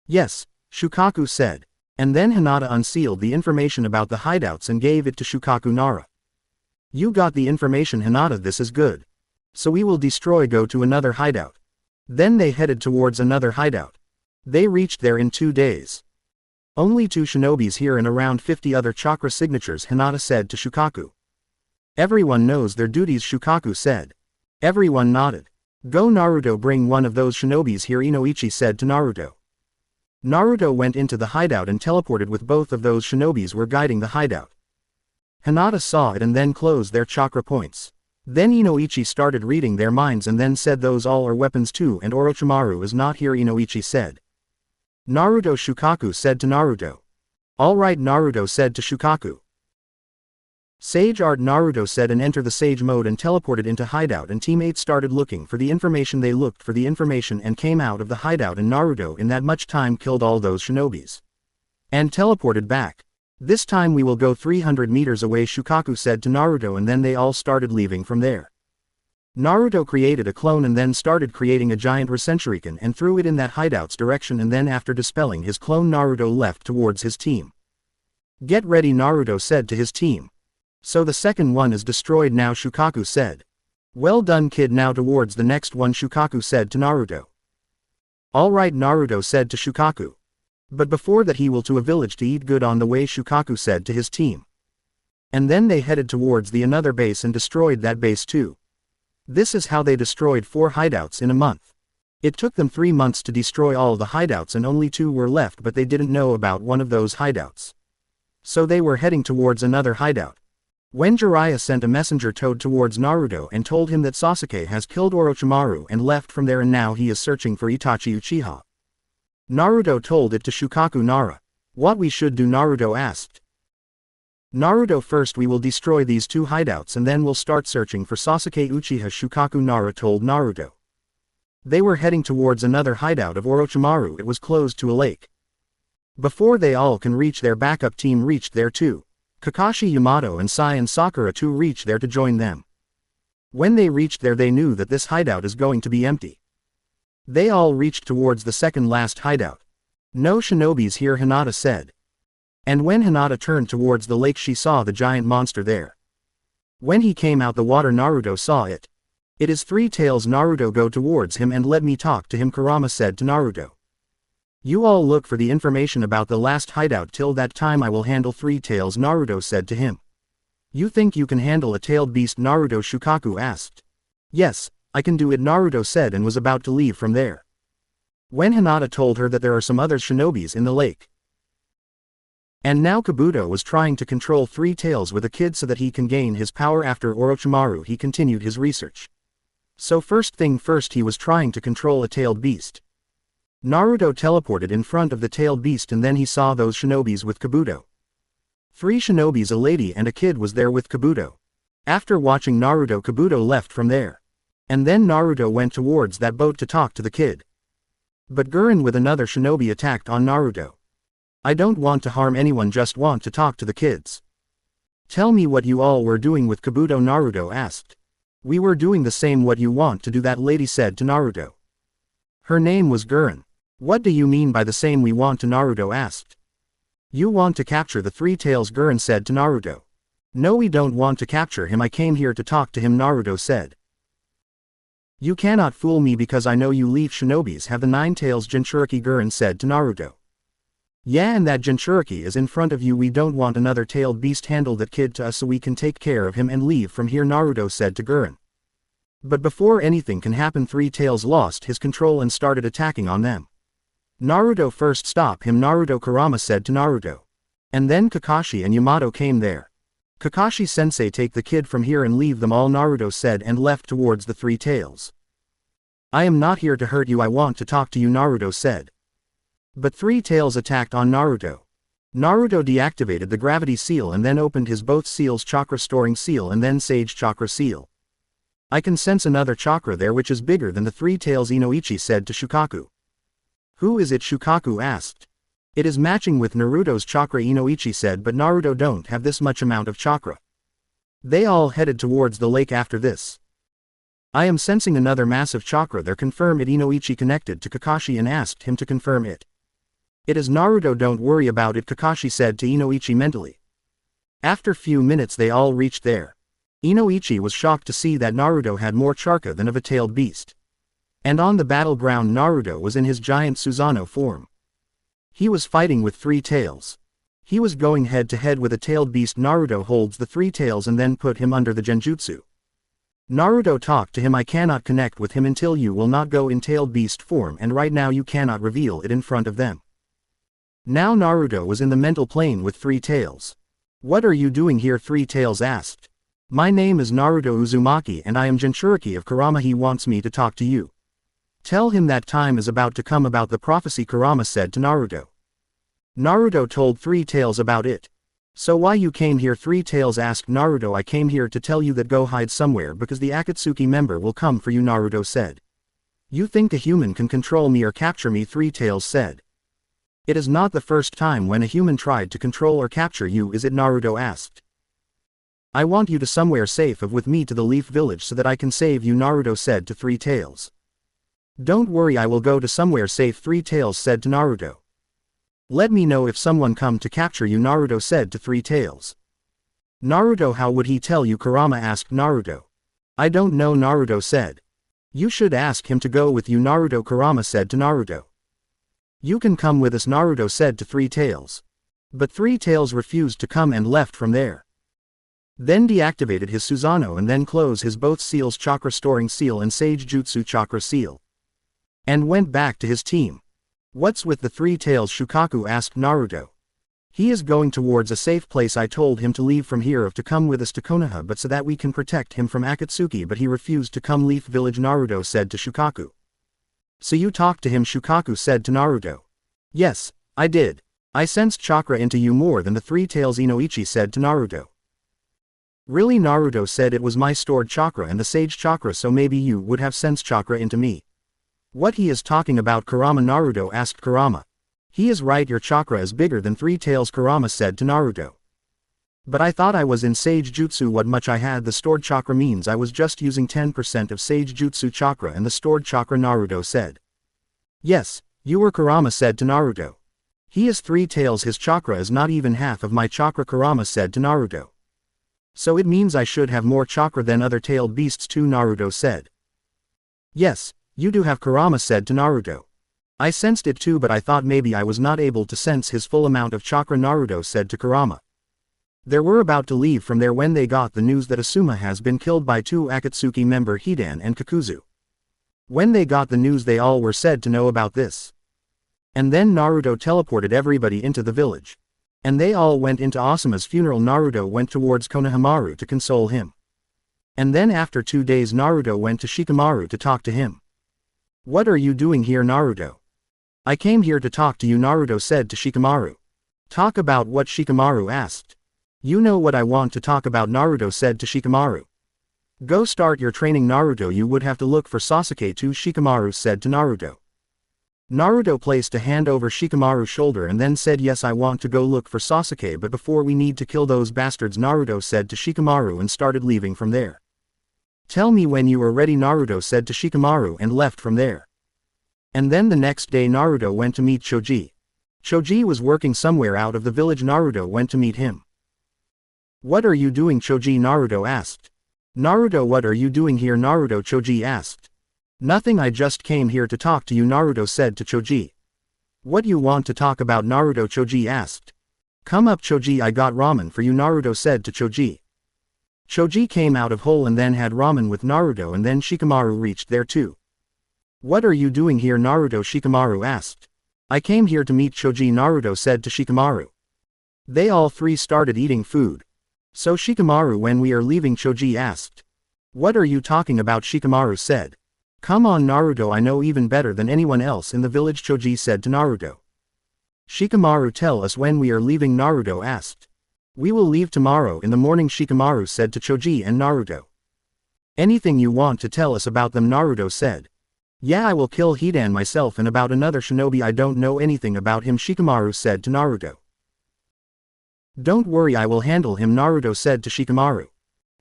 Yes, Shukaku said. And then Hinata unsealed the information about the hideouts and gave it to Shukaku. Nara. You got the information, Hinata, this is good. So we will destroy, go to another hideout. Then they headed towards another hideout. They reached there in 2 days. Only 2 shinobis here and around 50 other chakra signatures, Hinata said to Shukaku. Everyone knows their duties, Shukaku said. Everyone nodded. Go, Naruto, bring one of those shinobis here, Inoichi said to Naruto. Naruto went into the hideout and teleported with both of those shinobis were guiding the hideout. Hinata saw it and then closed their chakra points. Then Inoichi started reading their minds and then said, those all are weapons too, and Orochimaru is not here, Inoichi said. Naruto, Shukaku said to Naruto. Alright, Naruto said to Shukaku. Sage Art, Naruto said, and enter the sage mode and teleported into hideout, and teammates started looking for the information. They looked for the information and came out of the hideout, and Naruto in that much time killed all those shinobis. And teleported back. This time we will go 300 meters away, Shukaku said to Naruto, and then they all started leaving from there. Naruto created a clone and then started creating a giant Rasenshuriken and threw it in that hideout's direction, and then after dispelling his clone, Naruto left towards his team. Get ready, Naruto said to his team. So the second one is destroyed now, Shukaku said. Well done, kid, now towards the next one, Shukaku said to Naruto. Alright, Naruto said to Shukaku. But before that he will to a village to eat good on the way, Shukaku said to his team. And then they headed towards the another base and destroyed that base too. This is how they destroyed 4 hideouts in a month. It took them 3 months to destroy all the hideouts and only 2 were left, but they didn't know about one of those hideouts. So they were heading towards another hideout. When Jiraiya sent a messenger toad towards Naruto and told him that Sasuke has killed Orochimaru and left from there, and now he is searching for Itachi Uchiha. Naruto told it to Shukaku. Nara. What we should do, Naruto asked. Naruto, first we will destroy these 2 hideouts and then we'll start searching for Sasuke Uchiha, Shukaku. Nara told Naruto. They were heading towards another hideout of Orochimaru. It was closed to a lake. Before they all can reach, their backup team reached there too. Kakashi, Yamato and Sai and Sakura too reached there to join them. When they reached there, they knew that this hideout is going to be empty. They all reached towards the second last hideout. No shinobis here, Hinata said. And when Hinata turned towards the lake she saw the giant monster there. When he came out the water Naruto saw it. It is Three Tails. Naruto, go towards him and let me talk to him, Kurama said to Naruto. You all look for the information about the last hideout, till that time I will handle Three Tails, Naruto said to him. You think you can handle a tailed beast, Naruto? Shukaku asked. Yes, I can do it, Naruto said, and was about to leave from there. When Hinata told her that there are some other shinobis in the lake. And now Kabuto was trying to control Three Tails with a kid so that he can gain his power. After Orochimaru, he continued his research. So first thing first, he was trying to control a tailed beast. Naruto teleported in front of the tailed beast and then he saw those shinobis with Kabuto. 3 shinobis, a lady and a kid, was there with Kabuto. After watching Naruto, Kabuto left from there. And then Naruto went towards that boat to talk to the kid. But Gurren with another shinobi attacked on Naruto. I don't want to harm anyone, just want to talk to the kids. Tell me what you all were doing with Kabuto, Naruto asked. We were doing the same what you want to do, that lady said to Naruto. Her name was Gurren. What do you mean by the same we want to, Naruto asked. You want to capture the Three Tails, Gurren said to Naruto. No, we don't want to capture him, I came here to talk to him, Naruto said. You cannot fool me because I know you leaf shinobis have the 9 tails, Jinchuriki, Gurren said to Naruto. Yeah, and that Jinchuriki is in front of you. We don't want another tailed beast. Handle that kid to us so we can take care of him and leave from here, Naruto said to Gurren. But before anything can happen, Three Tails lost his control and started attacking on them. Naruto first, stop him, Naruto, Kurama said to Naruto. And then Kakashi and Yamato came there. Kakashi sensei, take the kid from here and leave them all, Naruto said, and left towards the Three Tails. I am not here to hurt you, I want to talk to you, Naruto said. But Three Tails attacked on Naruto. Naruto deactivated the gravity seal and then opened his both seals, chakra storing seal and then sage chakra seal. I can sense another chakra there which is bigger than the Three Tails, Inoichi said to Shukaku. Who is it? Shukaku asked. It is matching with Naruto's chakra, Inoichi said, but Naruto don't have this much amount of chakra. They all headed towards the lake after this. I am sensing another massive chakra there, confirm it, Inoichi connected to Kakashi and asked him to confirm it. It is Naruto, don't worry about it, Kakashi said to Inoichi mentally. After few minutes they all reached there. Inoichi was shocked to see that Naruto had more chakra than of a tailed beast. And on the battleground Naruto was in his giant Susanoo form. He was fighting with Three Tails. He was going head to head with a tailed beast. Naruto holds the Three Tails and then put him under the genjutsu. Naruto talked to him. I cannot connect with him until you will not go in tailed beast form, and right now you cannot reveal it in front of them. Now Naruto was in the mental plane with Three Tails. What are you doing here? Three Tails asked. My name is Naruto Uzumaki and I am Jinchuriki of Kurama. He wants me to talk to you. Tell him that time is about to come about the prophecy, Kurama said to Naruto. Naruto told Three Tails about it. So why you came here? Three Tails asked Naruto. I came here to tell you that go hide somewhere because the Akatsuki member will come for you, Naruto said. You think a human can control me or capture me? Three Tails said. It is not the first time when a human tried to control or capture you, is it? Naruto asked. I want you to somewhere safe with me to the Leaf Village so that I can save you, Naruto said to Three Tails. Don't worry, I will go to somewhere safe, Three Tails said to Naruto. Let me know if someone come to capture you, Naruto said to Three Tails. Naruto, how would he tell you? Kurama asked Naruto. I don't know, Naruto said. You should ask him to go with you, Naruto, Kurama said to Naruto. You can come with us, Naruto said to Three Tails. But Three Tails refused to come and left from there. Then deactivated his Susanoo and then closed his both seals, chakra storing seal and sage jutsu chakra seal. And went back to his team. What's with the Three Tails? Shukaku asked Naruto. He is going towards a safe place. I told him to leave from here to come with us to Konoha but so that we can protect him from Akatsuki, but he refused to come. Leaf Village, Naruto said to Shukaku. So you talked to him? Shukaku said to Naruto. Yes, I did. I sensed chakra into you more than the Three Tails, Inoichi said to Naruto. Really? Naruto said. It was my stored chakra and the sage chakra, so maybe you would have sensed chakra into me. What he is talking about, Kurama? Naruto asked Kurama. He is right, your chakra is bigger than Three Tails, Kurama said to Naruto. But I thought I was in sage jutsu. What much I had the stored chakra means I was just using 10% of sage jutsu chakra and the stored chakra, Naruto said. Yes, you were, Kurama said to Naruto. He is 3 tails, his chakra is not even half of my chakra, Kurama said to Naruto. So it means I should have more chakra than other tailed beasts too, Naruto said. Yes, you do have, Kurama said to Naruto. I sensed it too, but I thought maybe I was not able to sense his full amount of chakra, Naruto said to Kurama. They were about to leave from there when they got the news that Asuma has been killed by 2 Akatsuki member Hidan and Kakuzu. When they got the news, they all were said to know about this. And then Naruto teleported everybody into the village. And they all went into Asuma's funeral. Naruto went towards Konohamaru to console him. And then after 2 days Naruto went to Shikamaru to talk to him. What are you doing here, Naruto? I came here to talk to you, Naruto said to Shikamaru. Talk about what? Shikamaru asked. You know what I want to talk about, Naruto said to Shikamaru. Go start your training, Naruto. You would have to look for Sasuke too, Shikamaru said to Naruto. Naruto placed a hand over Shikamaru's shoulder and then said, yes, I want to go look for Sasuke, but before we need to kill those bastards, Naruto said to Shikamaru, and started leaving from there. Tell me when you are ready, Naruto said to Shikamaru, and left from there. And then the next day Naruto went to meet Choji. Choji was working somewhere out of the village. Naruto went to meet him. What are you doing, Choji? Naruto asked. Naruto, what are you doing here, Naruto? Choji asked. Nothing, I just came here to talk to you, Naruto said to Choji. What you want to talk about, Naruto? Choji asked. Come up, Choji, I got ramen for you, Naruto said to Choji. Choji came out of hole and then had ramen with Naruto, and then Shikamaru reached there too. What are you doing here, Naruto? Shikamaru asked. I came here to meet Choji, Naruto said to Shikamaru. They all 3 started eating food. So Shikamaru, when we are leaving? Choji asked. What are you talking about? Shikamaru said. Come on, Naruto, I know even better than anyone else in the village, Choji said to Naruto. Shikamaru, tell us when we are leaving, Naruto asked. We will leave tomorrow in the morning, Shikamaru said to Choji and Naruto. Anything you want to tell us about them, Naruto said. Yeah, I will kill Hidan myself, and about another shinobi I don't know anything about him, Shikamaru said to Naruto. Don't worry, I will handle him, Naruto said to Shikamaru.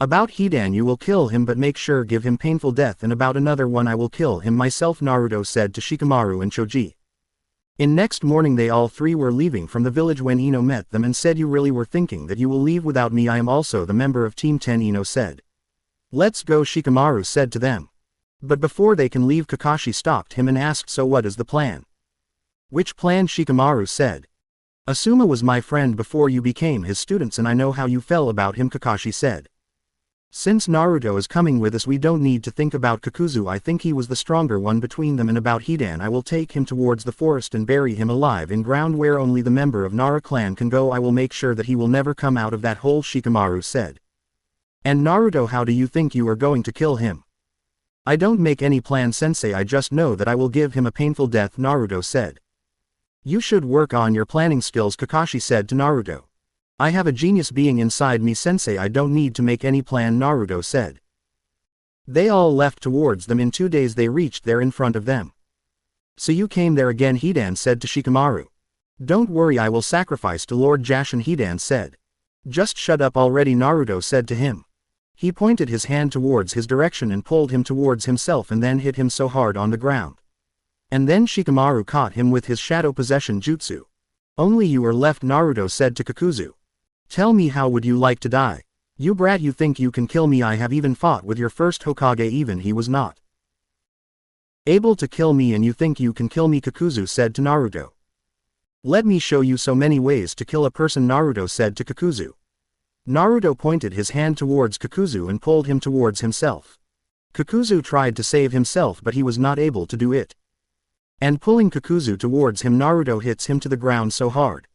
About Hidan you will kill him, but make sure give him painful death, and about another one I will kill him myself, Naruto said to Shikamaru and Choji. In next morning they all 3 were leaving from the village when Ino met them and said, you really were thinking that you will leave without me? I am also the member of Team 10, Ino said. Let's go, Shikamaru said to them. But before they can leave, Kakashi stopped him and asked, so what is the plan? Which plan? Shikamaru said. Asuma was my friend before you became his students, and I know how you felt about him, Kakashi said. Since Naruto is coming with us, we don't need to think about Kakuzu. I think he was the stronger one between them, and about Hidan I will take him towards the forest and bury him alive in ground where only the member of Nara clan can go. I will make sure that he will never come out of that hole, Shikamaru said. And Naruto, how do you think you are going to kill him? I don't make any plan, sensei, I just know that I will give him a painful death, Naruto said. You should work on your planning skills, Kakashi said to Naruto. I have a genius being inside me, sensei, I don't need to make any plan, Naruto said. They all left towards them. In 2 days they reached there in front of them. So you came there again, Hidan said to Shikamaru. Don't worry, I will sacrifice to Lord Jashin, Hidan said. Just shut up already, Naruto said to him. He pointed his hand towards his direction and pulled him towards himself and then hit him so hard on the ground. And then Shikamaru caught him with his shadow possession jutsu. Only you are left, Naruto said to Kakuzu. Tell me, how would you like to die? You brat, you think you can kill me? I have even fought with your first Hokage, even he was not able to kill me, and you think you can kill me, Kakuzu said to Naruto. Let me show you so many ways to kill a person, Naruto said to Kakuzu. Naruto pointed his hand towards Kakuzu and pulled him towards himself. Kakuzu tried to save himself, but he was not able to do it. And pulling Kakuzu towards him, Naruto hits him to the ground so hard.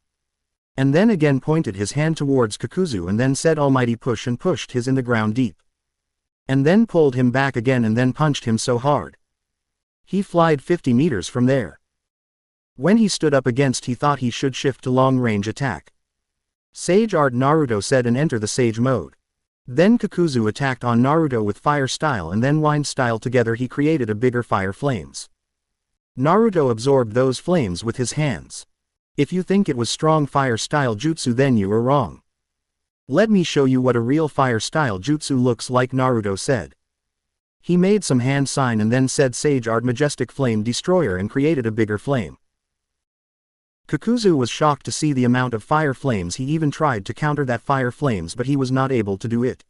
And then again pointed his hand towards Kakuzu and then said almighty push and pushed his in the ground deep. And then pulled him back again and then punched him so hard. He flied 50 meters from there. When he stood up against, he thought he should shift to long range attack. Sage Art, Naruto said, and enter the Sage mode. Then Kakuzu attacked on Naruto with fire style and then wind style. Together he created a bigger fire flames. Naruto absorbed those flames with his hands. If you think it was strong fire style jutsu, then you are wrong. Let me show you what a real fire style jutsu looks like, Naruto said. He made some hand sign and then said Sage Art Majestic Flame Destroyer and created a bigger flame. Kakuzu was shocked to see the amount of fire flames. He even tried to counter that fire flames, but he was not able to do it.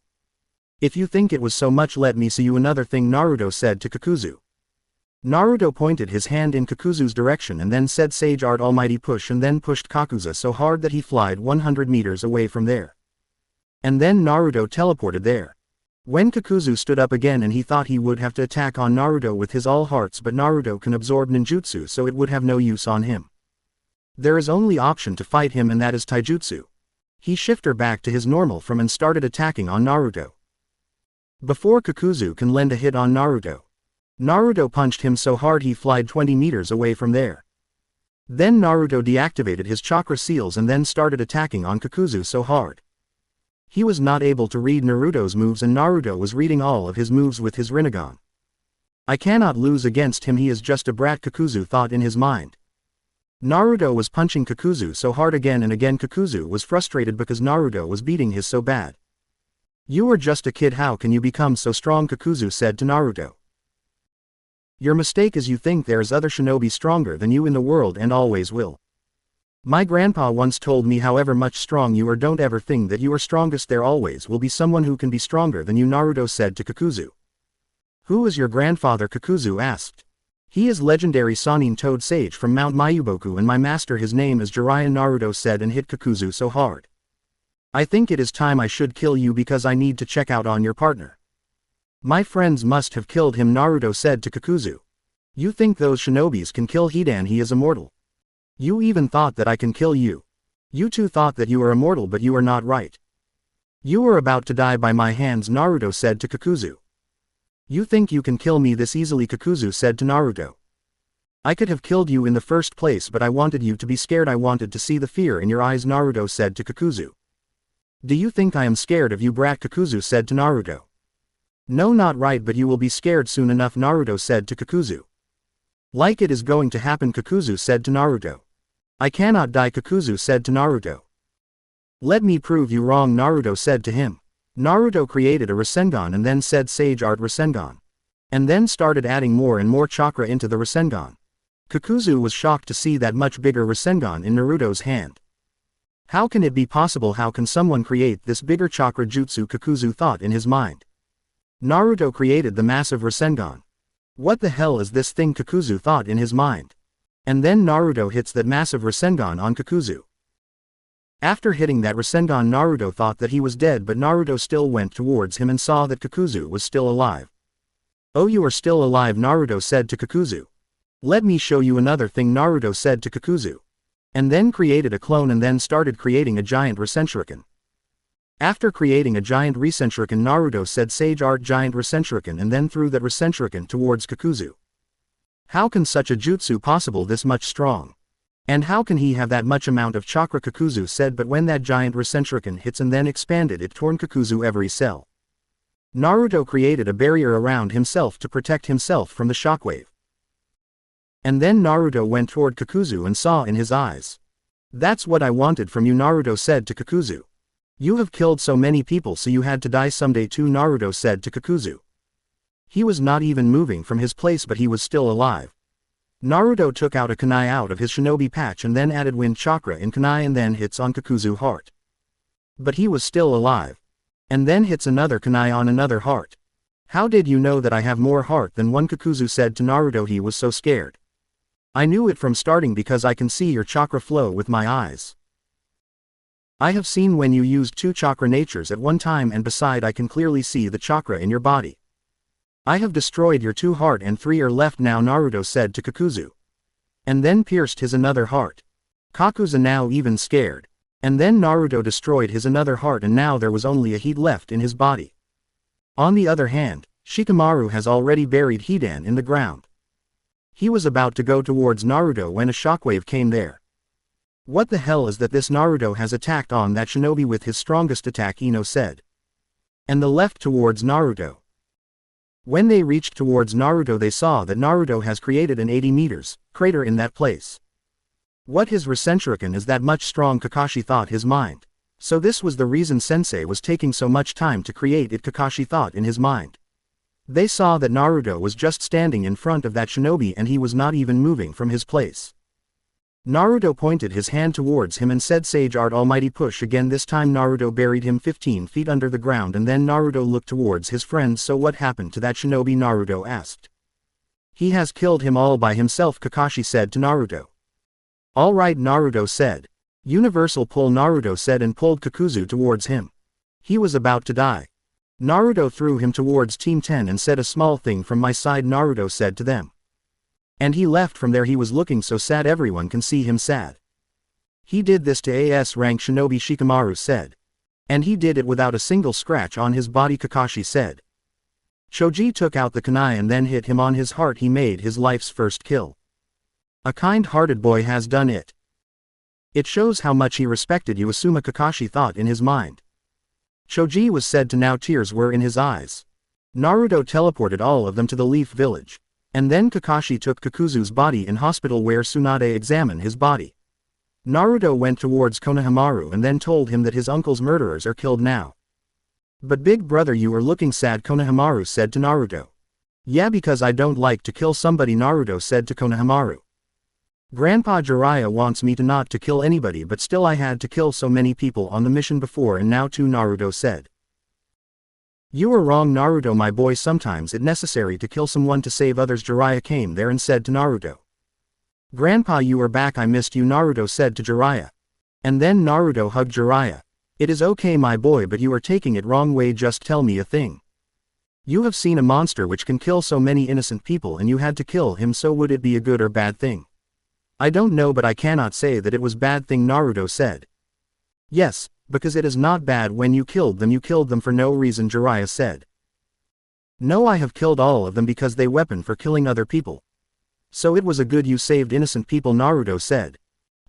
If you think it was so much, let me see you another thing, Naruto said to Kakuzu. Naruto pointed his hand in Kakuzu's direction and then said Sage Art Almighty Push, and then pushed Kakuzu so hard that he flied 100 meters away from there. And then Naruto teleported there. When Kakuzu stood up again and he thought he would have to attack on Naruto with his all hearts, but Naruto can absorb ninjutsu, so it would have no use on him. There is only option to fight him, and that is taijutsu. He shifted back to his normal form and started attacking on Naruto. Before Kakuzu can lend a hit on Naruto, Naruto punched him so hard he flied 20 meters away from there. Then Naruto deactivated his chakra seals and then started attacking on Kakuzu so hard. He was not able to read Naruto's moves, and Naruto was reading all of his moves with his Rinnegan. I cannot lose against him, he is just a brat, Kakuzu thought in his mind. Naruto was punching Kakuzu so hard again and again. Kakuzu was frustrated because Naruto was beating his so bad. You are just a kid, how can you become so strong? Kakuzu said to Naruto. Your mistake is you think there is other shinobi stronger than you in the world and always will. My grandpa once told me however much strong you are, don't ever think that you are strongest, there always will be someone who can be stronger than you, Naruto said to Kakuzu. Who is your grandfather? Kakuzu asked. He is legendary Sannin Toad Sage from Mount Mayuboku, and my master, his name is Jiraiya, Naruto said and hit Kakuzu so hard. I think it is time I should kill you because I need to check out on your partner. My friends must have killed him, Naruto said to Kakuzu. You think those shinobis can kill Hidan? He is immortal. You even thought that I can kill you. You too thought that you are immortal, but you are not right. You are about to die by my hands, Naruto said to Kakuzu. You think you can kill me this easily? Kakuzu said to Naruto. I could have killed you in the first place, but I wanted you to be scared. I wanted to see the fear in your eyes, Naruto said to Kakuzu. Do you think I am scared of you, brat? Kakuzu said to Naruto. No, not right, but you will be scared soon enough, Naruto said to Kakuzu. Like it is going to happen, Kakuzu said to Naruto. I cannot die, Kakuzu said to Naruto. Let me prove you wrong, Naruto said to him. Naruto created a Rasengan and then said Sage Art Rasengan. And then started adding more and more chakra into the Rasengan. Kakuzu was shocked to see that much bigger Rasengan in Naruto's hand. How can it be possible? How can someone create this bigger chakra jutsu? Kakuzu thought in his mind. Naruto created the massive Rasengan. What the hell is this thing? Kakuzu thought in his mind. And then Naruto hits that massive Rasengan on Kakuzu. After hitting that Rasengan, Naruto thought that he was dead, but Naruto still went towards him and saw that Kakuzu was still alive. Oh, you are still alive, Naruto said to Kakuzu. Let me show you another thing, Naruto said to Kakuzu. And then created a clone and then started creating a giant Rasenshuriken. After creating a giant Rasenshuriken, Naruto said Sage Art Giant Rasenshuriken and then threw that Rasenshuriken towards Kakuzu. How can such a jutsu possible this much strong? And how can he have that much amount of chakra? Kakuzu said, but when that giant Rasenshuriken hits and then expanded, it torn Kakuzu every cell. Naruto created a barrier around himself to protect himself from the shockwave. And then Naruto went toward Kakuzu and saw in his eyes. That's what I wanted from you, Naruto said to Kakuzu. You have killed so many people, so you had to die someday too, Naruto said to Kakuzu. He was not even moving from his place, but he was still alive. Naruto took out a kunai out of his shinobi patch and then added wind chakra in kunai and then hits on Kakuzu's heart. But he was still alive. And then hits another kunai on another heart. How did you know that I have more heart than one? Kakuzu said to Naruto. He was so scared. I knew it from starting because I can see your chakra flow with my eyes. I have seen when you used 2 chakra natures at one time, and beside I can clearly see the chakra in your body. I have destroyed your 2 heart and 3 are left now, Naruto said to Kakuzu. And then pierced his another heart. Kakuzu now even scared. And then Naruto destroyed his another heart and now there was only a heat left in his body. On the other hand, Shikamaru has already buried Hidan in the ground. He was about to go towards Naruto when a shockwave came there. What the hell is that? This Naruto has attacked on that shinobi with his strongest attack, Ino said. And the left towards Naruto. When they reached towards Naruto, they saw that Naruto has created an 80 meters crater in that place. What, his Rasenshuriken is that much strong? Kakashi thought his mind. So this was the reason Sensei was taking so much time to create it, Kakashi thought in his mind. They saw that Naruto was just standing in front of that shinobi and he was not even moving from his place. Naruto pointed his hand towards him and said Sage Art Almighty Push again. This time Naruto buried him 15 feet under the ground and then Naruto looked towards his friends. So what happened to that shinobi? Naruto asked. He has killed him all by himself, Kakashi said to Naruto. Alright, Naruto said. Universal pull, Naruto said and pulled Kakuzu towards him. He was about to die. Naruto threw him towards Team 10 and said a small thing from my side, Naruto said to them. And he left from there. He was looking so sad, everyone can see him sad. He did this to AS rank shinobi, Shikamaru said. And he did it without a single scratch on his body, Kakashi said. Choji took out the kunai and then hit him on his heart. He made his life's first kill. A kind-hearted boy has done it. It shows how much he respected you, Asuma, Kakashi thought in his mind. Choji was said to now. Tears were in his eyes. Naruto teleported all of them to the Leaf Village. And then Kakashi took Kakuzu's body in hospital where Tsunade examined his body. Naruto went towards Konohamaru and then told him that his uncle's murderers are killed now. But big brother, you are looking sad, Konohamaru said to Naruto. Yeah, because I don't like to kill somebody, Naruto said to Konohamaru. Grandpa Jiraiya wants me to not to kill anybody, but still I had to kill so many people on the mission before and now too, Naruto said. You are wrong, Naruto my boy, sometimes it's necessary to kill someone to save others. Jiraiya came there and said to Naruto. Grandpa, you are back, I missed you, Naruto said to Jiraiya. And then Naruto hugged Jiraiya. It is okay my boy, but you are taking it wrong way, just tell me a thing. You have seen a monster which can kill so many innocent people and you had to kill him, so would it be a good or bad thing? I don't know, but I cannot say that it was bad thing, Naruto said. Yes, because it is not bad when you killed them for no reason, Jiraiya said. No, I have killed all of them because they weapon for killing other people. So it was a good you saved innocent people, Naruto said.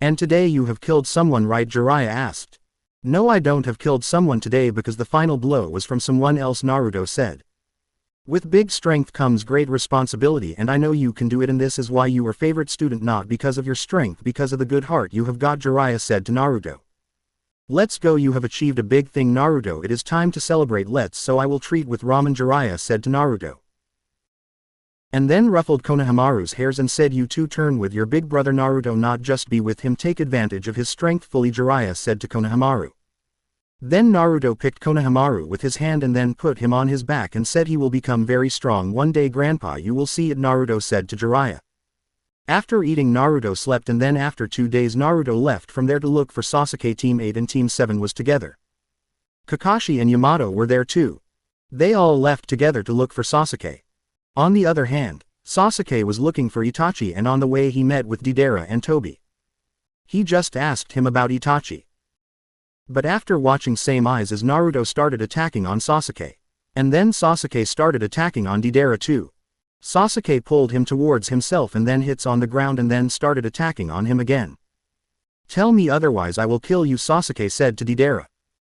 And today you have killed someone, right? Jiraiya asked. No, I don't have killed someone today because the final blow was from someone else, Naruto said. With big strength comes great responsibility, and I know you can do it, and this is why you are favorite student, not because of your strength, because of the good heart you have got, Jiraiya said to Naruto. Let's go, you have achieved a big thing, Naruto, it is time to celebrate, let's, so I will treat with ramen, Jiraiya said to Naruto. And then ruffled Konohamaru's hairs and said, you two turn with your big brother Naruto, not just be with him, take advantage of his strength fully, Jiraiya said to Konohamaru. Then Naruto picked Konohamaru with his hand and then put him on his back and said he will become very strong one day, Grandpa, you will see it, Naruto said to Jiraiya. After eating, Naruto slept, and then after 2 days Naruto left from there to look for Sasuke. Team 8 and Team 7 was together. Kakashi and Yamato were there too. They all left together to look for Sasuke. On the other hand, Sasuke was looking for Itachi, and on the way he met with Deidara and Tobi. He just asked him about Itachi. But after watching same eyes as Naruto started attacking on Sasuke. And then Sasuke started attacking on Deidara too. Sasuke pulled him towards himself and then hits on the ground and then started attacking on him again. Tell me otherwise, I will kill you, Sasuke said to Deidara.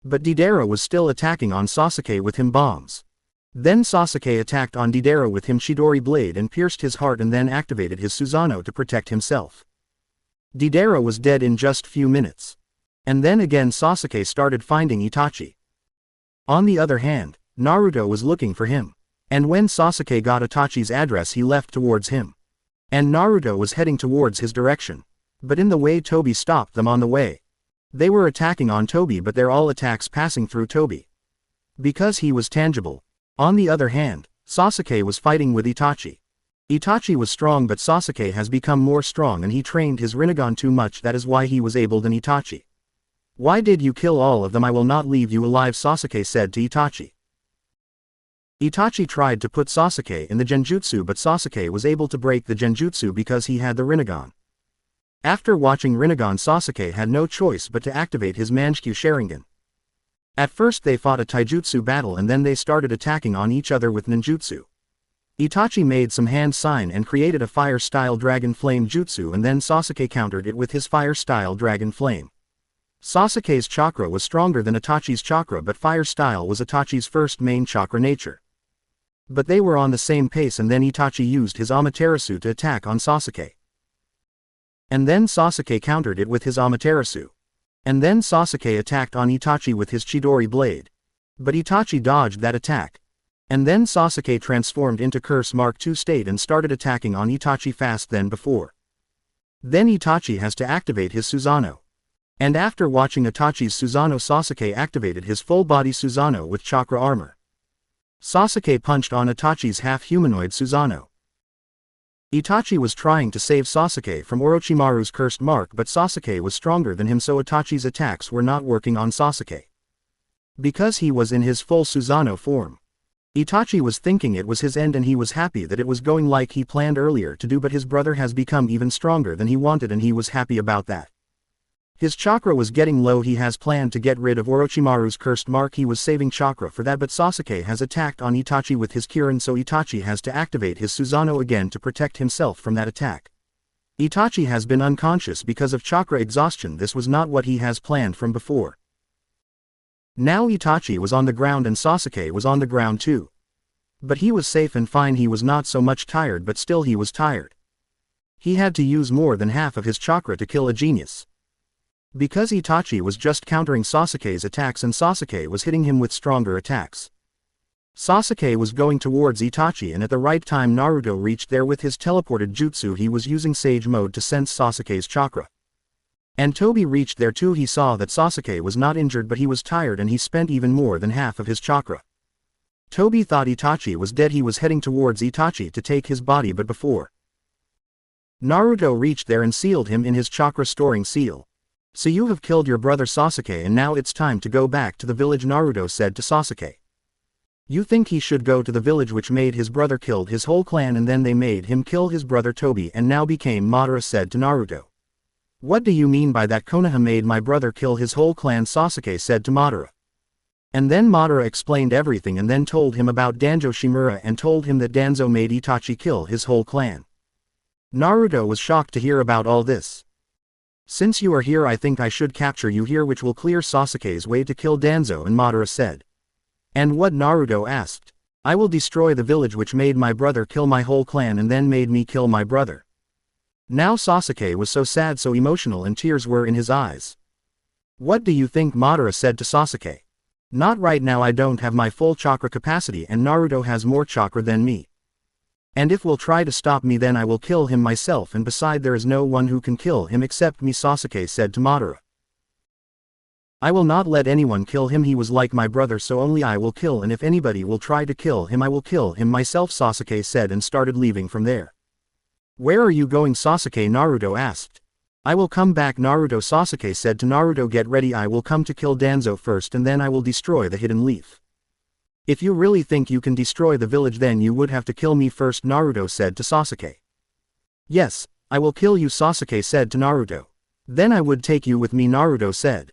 But Deidara was still attacking on Sasuke with him bombs. Then Sasuke attacked on Deidara with him Chidori blade and pierced his heart and then activated his Susanoo to protect himself. Deidara was dead in just few minutes. And then again Sasuke started finding Itachi. On the other hand, Naruto was looking for him. And when Sasuke got Itachi's address he left towards him. And Naruto was heading towards his direction. But in the way Tobi stopped them on the way. They were attacking on Tobi, but they're all attacks passing through Tobi. Because he was tangible. On the other hand, Sasuke was fighting with Itachi. Itachi was strong, but Sasuke has become more strong and he trained his Rinnegan too much, that is why he was able than Itachi. Why did you kill all of them? I will not leave you alive, Sasuke said to Itachi. Itachi tried to put Sasuke in the Genjutsu, but Sasuke was able to break the Genjutsu because he had the Rinnegan. After watching Rinnegan, Sasuke had no choice but to activate his Mangekyou Sharingan. At first they fought a taijutsu battle and then they started attacking on each other with ninjutsu. Itachi made some hand sign and created a fire-style dragon flame jutsu, and then Sasuke countered it with his fire-style dragon flame. Sasuke's chakra was stronger than Itachi's chakra, but fire style was Itachi's first main chakra nature. But they were on the same pace, and then Itachi used his Amaterasu to attack on Sasuke. And then Sasuke countered it with his Amaterasu. And then Sasuke attacked on Itachi with his Chidori blade. But Itachi dodged that attack. And then Sasuke transformed into Curse Mark II state and started attacking on Itachi fast than before. Then Itachi has to activate his Susanoo. And after watching Itachi's Susanoo, Sasuke activated his full-body Susanoo with chakra armor. Sasuke punched on Itachi's half-humanoid Susanoo. Itachi was trying to save Sasuke from Orochimaru's cursed mark, but Sasuke was stronger than him, so Itachi's attacks were not working on Sasuke. Because he was in his full Susanoo form. Itachi was thinking it was his end, and he was happy that it was going like he planned earlier to do, but his brother has become even stronger than he wanted, and he was happy about that. His chakra was getting low. He has planned to get rid of Orochimaru's cursed mark. He was saving chakra for that, but Sasuke has attacked on Itachi with his Kirin, so Itachi has to activate his Susanoo again to protect himself from that attack. Itachi has been unconscious because of chakra exhaustion. This was not what he has planned from before. Now Itachi was on the ground and Sasuke was on the ground too. But he was safe and fine. He was not so much tired, but still he was tired. He had to use more than half of his chakra to kill a genius. Because Itachi was just countering Sasuke's attacks and Sasuke was hitting him with stronger attacks. Sasuke was going towards Itachi, and at the right time Naruto reached there with his teleported jutsu. He was using Sage mode to sense Sasuke's chakra. And Tobi reached there too. He saw that Sasuke was not injured, but he was tired and he spent even more than half of his chakra. Tobi thought Itachi was dead. He was heading towards Itachi to take his body, but before Naruto reached there and sealed him in his chakra storing seal. So you have killed your brother Sasuke, and now it's time to go back to the village, Naruto said to Sasuke. You think he should go to the village which made his brother killed his whole clan, and then they made him kill his brother Tobi and now became Madara said to Naruto. What do you mean by that? Konoha made my brother kill his whole clan, Sasuke said to Madara. And then Madara explained everything and then told him about Danzo Shimura and told him that Danzo made Itachi kill his whole clan. Naruto was shocked to hear about all this. Since you are here, I think I should capture you here, which will clear Sasuke's way to kill Danzo, and Madara said. And what? Naruto asked. I will destroy the village which made my brother kill my whole clan and then made me kill my brother. Now Sasuke was so sad, so emotional, and tears were in his eyes. What do you think? Madara said to Sasuke. Not right now. I don't have my full chakra capacity and Naruto has more chakra than me. And if will try to stop me, then I will kill him myself, and beside there is no one who can kill him except me, Sasuke said to Madara. I will not let anyone kill him. He was like my brother, so only I will kill, and if anybody will try to kill him I will kill him myself, Sasuke said, and started leaving from there. Where are you going, Sasuke? Naruto asked. I will come back, Naruto. Sasuke said to Naruto, get ready, I will come to kill Danzo first and then I will destroy the hidden leaf. If you really think you can destroy the village, then you would have to kill me first, Naruto said to Sasuke. Yes, I will kill you, Sasuke said to Naruto. Then I would take you with me, Naruto said.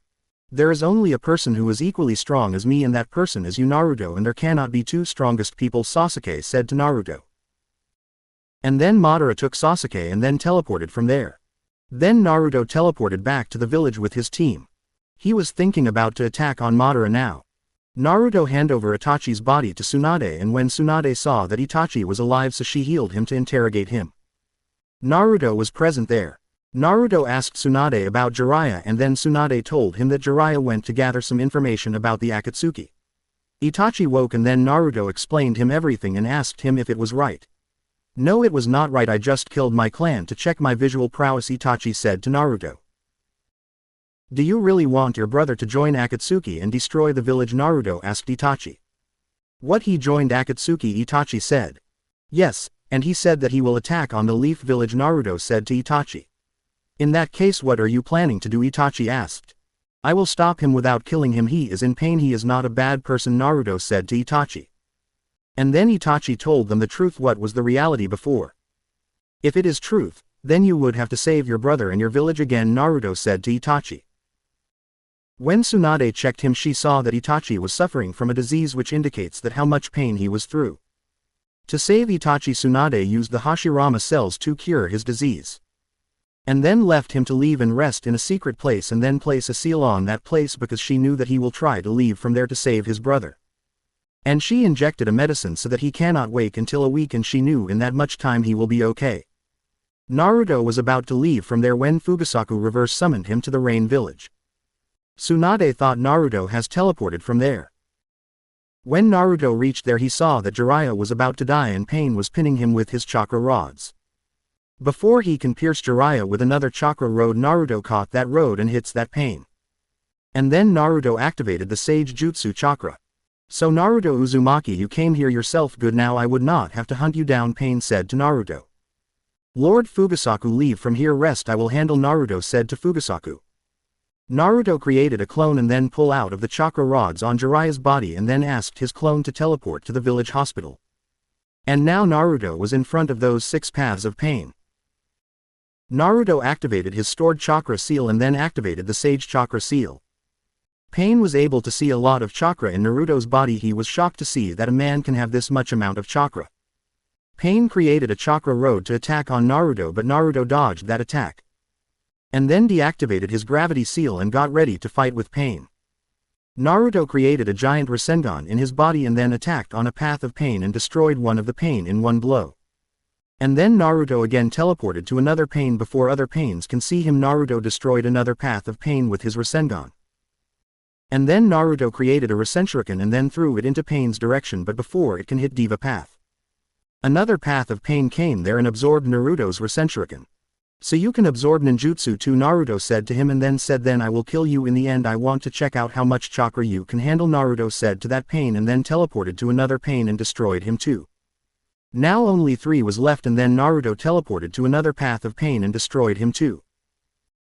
There is only a person who is equally strong as me, and that person is you, Naruto, and there cannot be two strongest people, Sasuke said to Naruto. And then Madara took Sasuke and then teleported from there. Then Naruto teleported back to the village with his team. He was thinking about to attack on Madara now. Naruto handed over Itachi's body to Tsunade, and when Tsunade saw that Itachi was alive, so she healed him to interrogate him. Naruto was present there. Naruto asked Tsunade about Jiraiya, and then Tsunade told him that Jiraiya went to gather some information about the Akatsuki. Itachi woke and then Naruto explained him everything and asked him if it was right. No, it was not right. I just killed my clan to check my visual prowess, Itachi said to Naruto. Do you really want your brother to join Akatsuki and destroy the village? Naruto asked Itachi. What, he joined Akatsuki? Itachi said. Yes, and he said that he will attack on the Leaf Village, Naruto said to Itachi. In that case, what are you planning to do? Itachi asked. I will stop him without killing him. He is in pain. He is not a bad person, Naruto said to Itachi. And then Itachi told them the truth. What was the reality before? If it is truth, then you would have to save your brother and your village again, Naruto said to Itachi. When Tsunade checked him, she saw that Itachi was suffering from a disease which indicates that how much pain he was through. To save Itachi, Tsunade used the Hashirama cells to cure his disease. And then left him to leave and rest in a secret place and then place a seal on that place because she knew that he will try to leave from there to save his brother. And she injected a medicine so that he cannot wake until a week, and she knew in that much time he will be okay. Naruto was about to leave from there when Fugasaku reverse summoned him to the Rain Village. Tsunade thought Naruto has teleported from there. When Naruto reached there, he saw that Jiraiya was about to die and pain was pinning him with his chakra rods. Before he can pierce Jiraiya with another chakra road, Naruto caught that road and hits that pain. And then Naruto activated the Sage Jutsu chakra. So Naruto Uzumaki, you came here yourself, good, now I would not have to hunt you down, Pain said to Naruto. Lord Fugasaku, leave from here, rest I will handle, Naruto said to Fugasaku. Naruto created a clone and then pull out of the chakra rods on Jiraiya's body and then asked his clone to teleport to the village hospital. And now Naruto was in front of those 6 paths of pain. Naruto activated his stored chakra seal and then activated the Sage chakra seal. Pain was able to see a lot of chakra in Naruto's body. He was shocked to see that a man can have this much amount of chakra. Pain created a chakra road to attack on Naruto, but Naruto dodged that attack. And then deactivated his gravity seal and got ready to fight with Pain. Naruto created a giant Rasengan in his body and then attacked on a path of pain and destroyed one of the pain in one blow. And then Naruto again teleported to another pain before other pains can see him. Naruto destroyed another path of pain with his Rasengan. And then Naruto created a Rasenshuriken and then threw it into Pain's direction, but before it can hit Diva path. Another path of pain came there and absorbed Naruto's Rasenshuriken. So you can absorb ninjutsu too, Naruto said to him, and then said, then I will kill you in the end, I want to check out how much chakra you can handle, Naruto said to that pain, and then teleported to another pain and destroyed him too. Now only 3 was left, and then Naruto teleported to another path of pain and destroyed him too.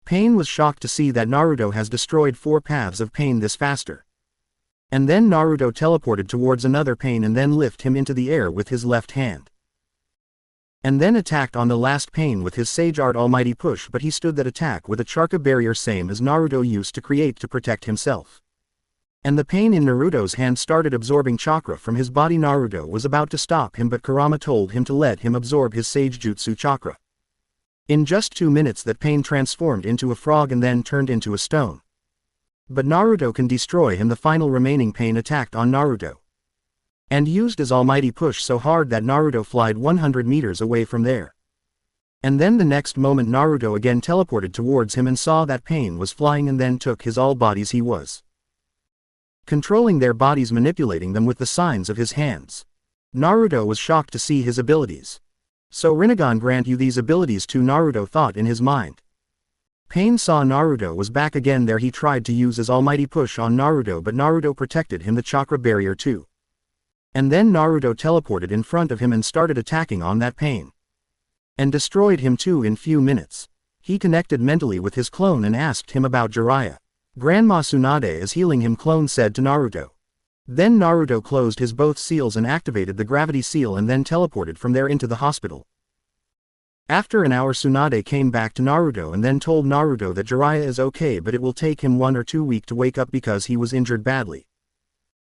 Pain was shocked to see that Naruto has destroyed 4 paths of pain this faster. And then Naruto teleported towards another pain and then lifted him into the air with his left hand. And then attacked on the last pain with his Sage Art Almighty Push, but he stood that attack with a chakra barrier same as Naruto used to create to protect himself. And the pain in Naruto's hand started absorbing chakra from his body. Naruto was about to stop him, but Kurama told him to let him absorb his Sage Jutsu chakra. In just 2 minutes that pain transformed into a frog and then turned into a stone. But Naruto can destroy him. The final remaining pain attacked on Naruto. And used his almighty push so hard that Naruto flied 100 meters away from there. And then the next moment Naruto again teleported towards him and saw that pain was flying and then took his all bodies. He was controlling their bodies, manipulating them with the signs of his hands. Naruto was shocked to see his abilities. So Rinnegan grant you these abilities too, Naruto thought in his mind. Pain saw Naruto was back again there. He tried to use his almighty push on Naruto, but Naruto protected him the chakra barrier too. And then Naruto teleported in front of him and started attacking on that pain. And destroyed him too in few minutes. He connected mentally with his clone and asked him about Jiraiya. Grandma Tsunade is healing him, clone said to Naruto. Then Naruto closed his both seals and activated the gravity seal and then teleported from there into the hospital. After an hour Tsunade came back to Naruto and then told Naruto that Jiraiya is okay, but it will take him 1 or 2 weeks to wake up because he was injured badly.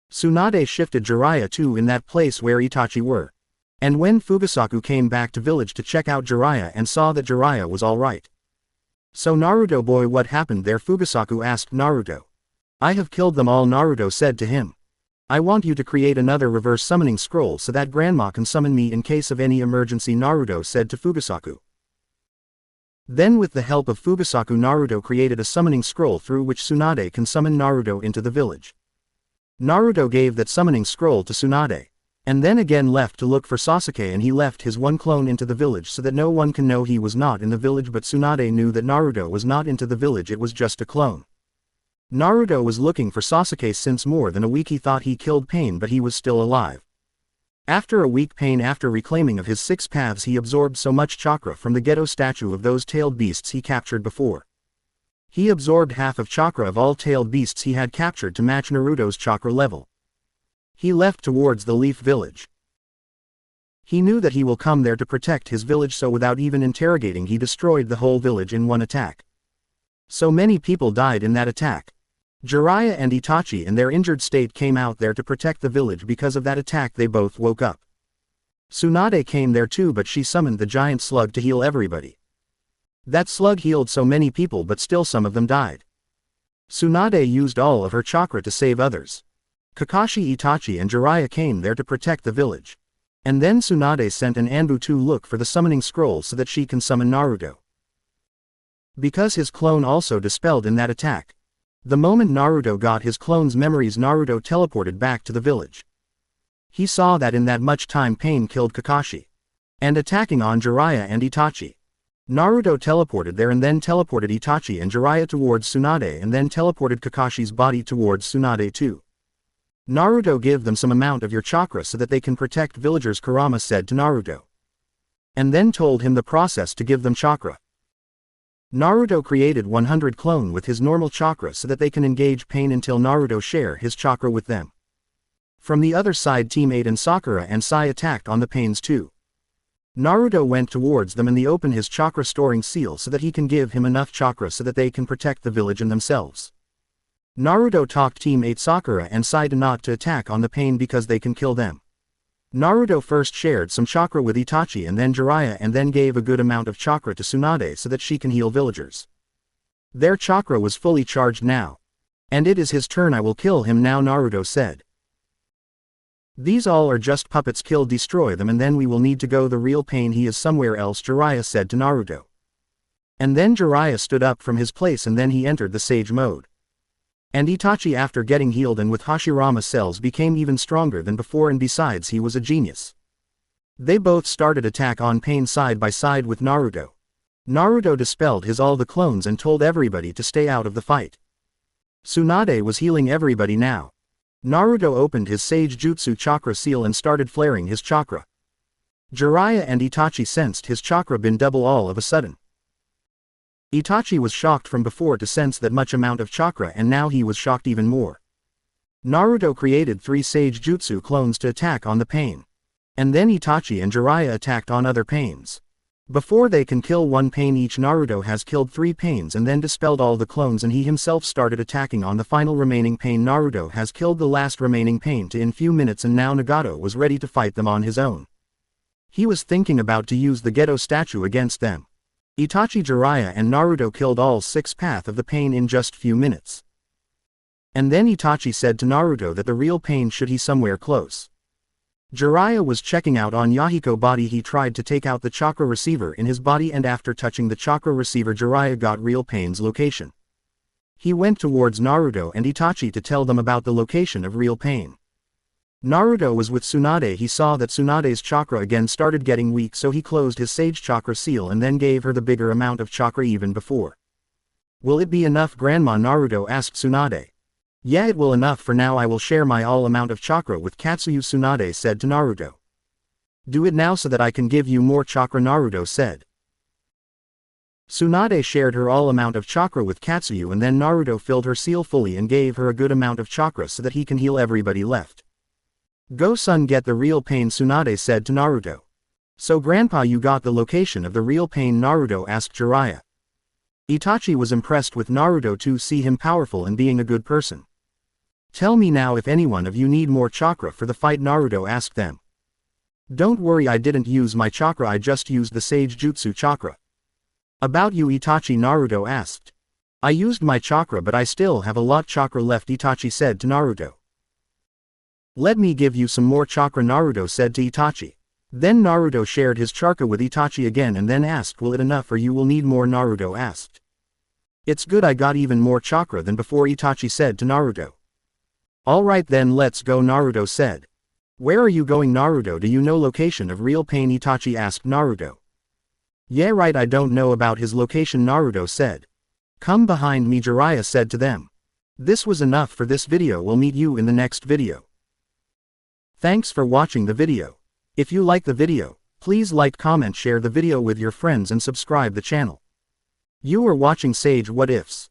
Tsunade shifted Jiraiya too in that place where Itachi were. And when Fugasaku came back to village to check out Jiraiya and saw that Jiraiya was alright. So Naruto boy, what happened there? Fugasaku asked Naruto. I have killed them all, Naruto said to him. I want you to create another reverse summoning scroll so that grandma can summon me in case of any emergency, Naruto said to Fugasaku. Then with the help of Fugasaku Naruto created a summoning scroll through which Tsunade can summon Naruto into the village. Naruto gave that summoning scroll to Tsunade. And then again left to look for Sasuke, and he left his one clone into the village so that no one can know he was not in the village, but Tsunade knew that Naruto was not into the village, it was just a clone. Naruto was looking for Sasuke since more than a week. He thought he killed Pain, but he was still alive. After a week Pain, after reclaiming of his 6 paths, he absorbed so much chakra from the ghetto statue of those tailed beasts he captured before. He absorbed half of chakra of all tailed beasts he had captured to match Naruto's chakra level. He left towards the Leaf Village. He knew that he will come there to protect his village, so without even interrogating he destroyed the whole village in one attack. So many people died in that attack. Jiraiya and Itachi in their injured state came out there to protect the village. Because of that attack they both woke up. Tsunade came there too, but she summoned the giant slug to heal everybody. That slug healed so many people, but still some of them died. Tsunade used all of her chakra to save others. Kakashi, Itachi and Jiraiya came there to protect the village. And then Tsunade sent an Anbu to look for the summoning scroll so that she can summon Naruto. Because his clone also dispelled in that attack. The moment Naruto got his clone's memories, Naruto teleported back to the village. He saw that in that much time Pain killed Kakashi. And attacking on Jiraiya and Itachi. Naruto teleported there and then teleported Itachi and Jiraiya towards Tsunade and then teleported Kakashi's body towards Tsunade too. Naruto, give them some amount of your chakra so that they can protect villagers, Kurama said to Naruto. And then told him the process to give them chakra. Naruto created 100 clone with his normal chakra so that they can engage pain until Naruto share his chakra with them. From the other side, Team 8 and Sakura and Sai attacked on the pains too. Naruto went towards them and they opened his chakra storing seal so that he can give him enough chakra so that they can protect the village and themselves. Naruto talked Team 8 Sakura and Sai not to attack on the pain because they can kill them. Naruto first shared some chakra with Itachi and then Jiraiya and then gave a good amount of chakra to Tsunade so that she can heal villagers. Their chakra was fully charged now. And it is his turn, I will kill him now, Naruto said. These all are just puppets, kill, destroy them and then we will need to go, the real pain he is somewhere else, Jiraiya said to Naruto. And then Jiraiya stood up from his place and then he entered the sage mode. And Itachi, after getting healed and with Hashirama cells, became even stronger than before, and besides he was a genius. They both started attack on pain side by side with Naruto. Naruto dispelled his all the clones and told everybody to stay out of the fight. Tsunade was healing everybody now. Naruto opened his Sage Jutsu chakra seal and started flaring his chakra. Jiraiya and Itachi sensed his chakra been double all of a sudden. Itachi was shocked from before to sense that much amount of chakra and now he was shocked even more. Naruto created 3 Sage Jutsu clones to attack on the pain. And then Itachi and Jiraiya attacked on other pains. Before they can kill one pain each, Naruto has killed 3 pains and then dispelled all the clones and he himself started attacking on the final remaining pain. Naruto has killed the last remaining pain in few minutes and now Nagato was ready to fight them on his own. He was thinking about to use the Geto statue against them. Itachi, Jiraiya and Naruto killed all 6 path of the pain in just few minutes. And then Itachi said to Naruto that the real pain should he somewhere close. Jiraiya was checking out on Yahiko body. He tried to take out the chakra receiver in his body and after touching the chakra receiver Jiraiya got real pain's location. He went towards Naruto and Itachi to tell them about the location of real pain. Naruto was with Tsunade. He saw that Tsunade's chakra again started getting weak, so he closed his Sage Chakra seal and then gave her the bigger amount of chakra even before. Will it be enough, Grandma? Naruto asked Tsunade. Yeah, it will enough for now. I will share my all amount of chakra with Katsuyu, Tsunade said to Naruto. Do it now so that I can give you more chakra, Naruto said. Tsunade shared her all amount of chakra with Katsuyu and then Naruto filled her seal fully and gave her a good amount of chakra so that he can heal everybody left. Go son, get the real pain, Tsunade said to Naruto. So Grandpa, you got the location of the real pain? Naruto asked Jiraiya. Itachi was impressed with Naruto to see him powerful and being a good person. Tell me now if anyone of you need more chakra for the fight, Naruto asked them. Don't worry, I didn't use my chakra, I just used the Sage Jutsu chakra. About you, Itachi? Naruto asked. I used my chakra but I still have a lot chakra left, Itachi said to Naruto. Let me give you some more chakra, Naruto said to Itachi. Then Naruto shared his chakra with Itachi again and then asked, will it enough or you will need more? Naruto asked. It's good, I got even more chakra than before, Itachi said to Naruto. Alright then, let's go, Naruto said. Where are you going, Naruto? Do you know location of real pain? Itachi asked Naruto. Yeah right, I don't know about his location, Naruto said. Come behind me, Jiraiya said to them. This was enough for this video, we'll meet you in the next video. Thanks for watching the video. If you like the video, please like, comment, share the video with your friends and subscribe the channel. You are watching Sage What Ifs.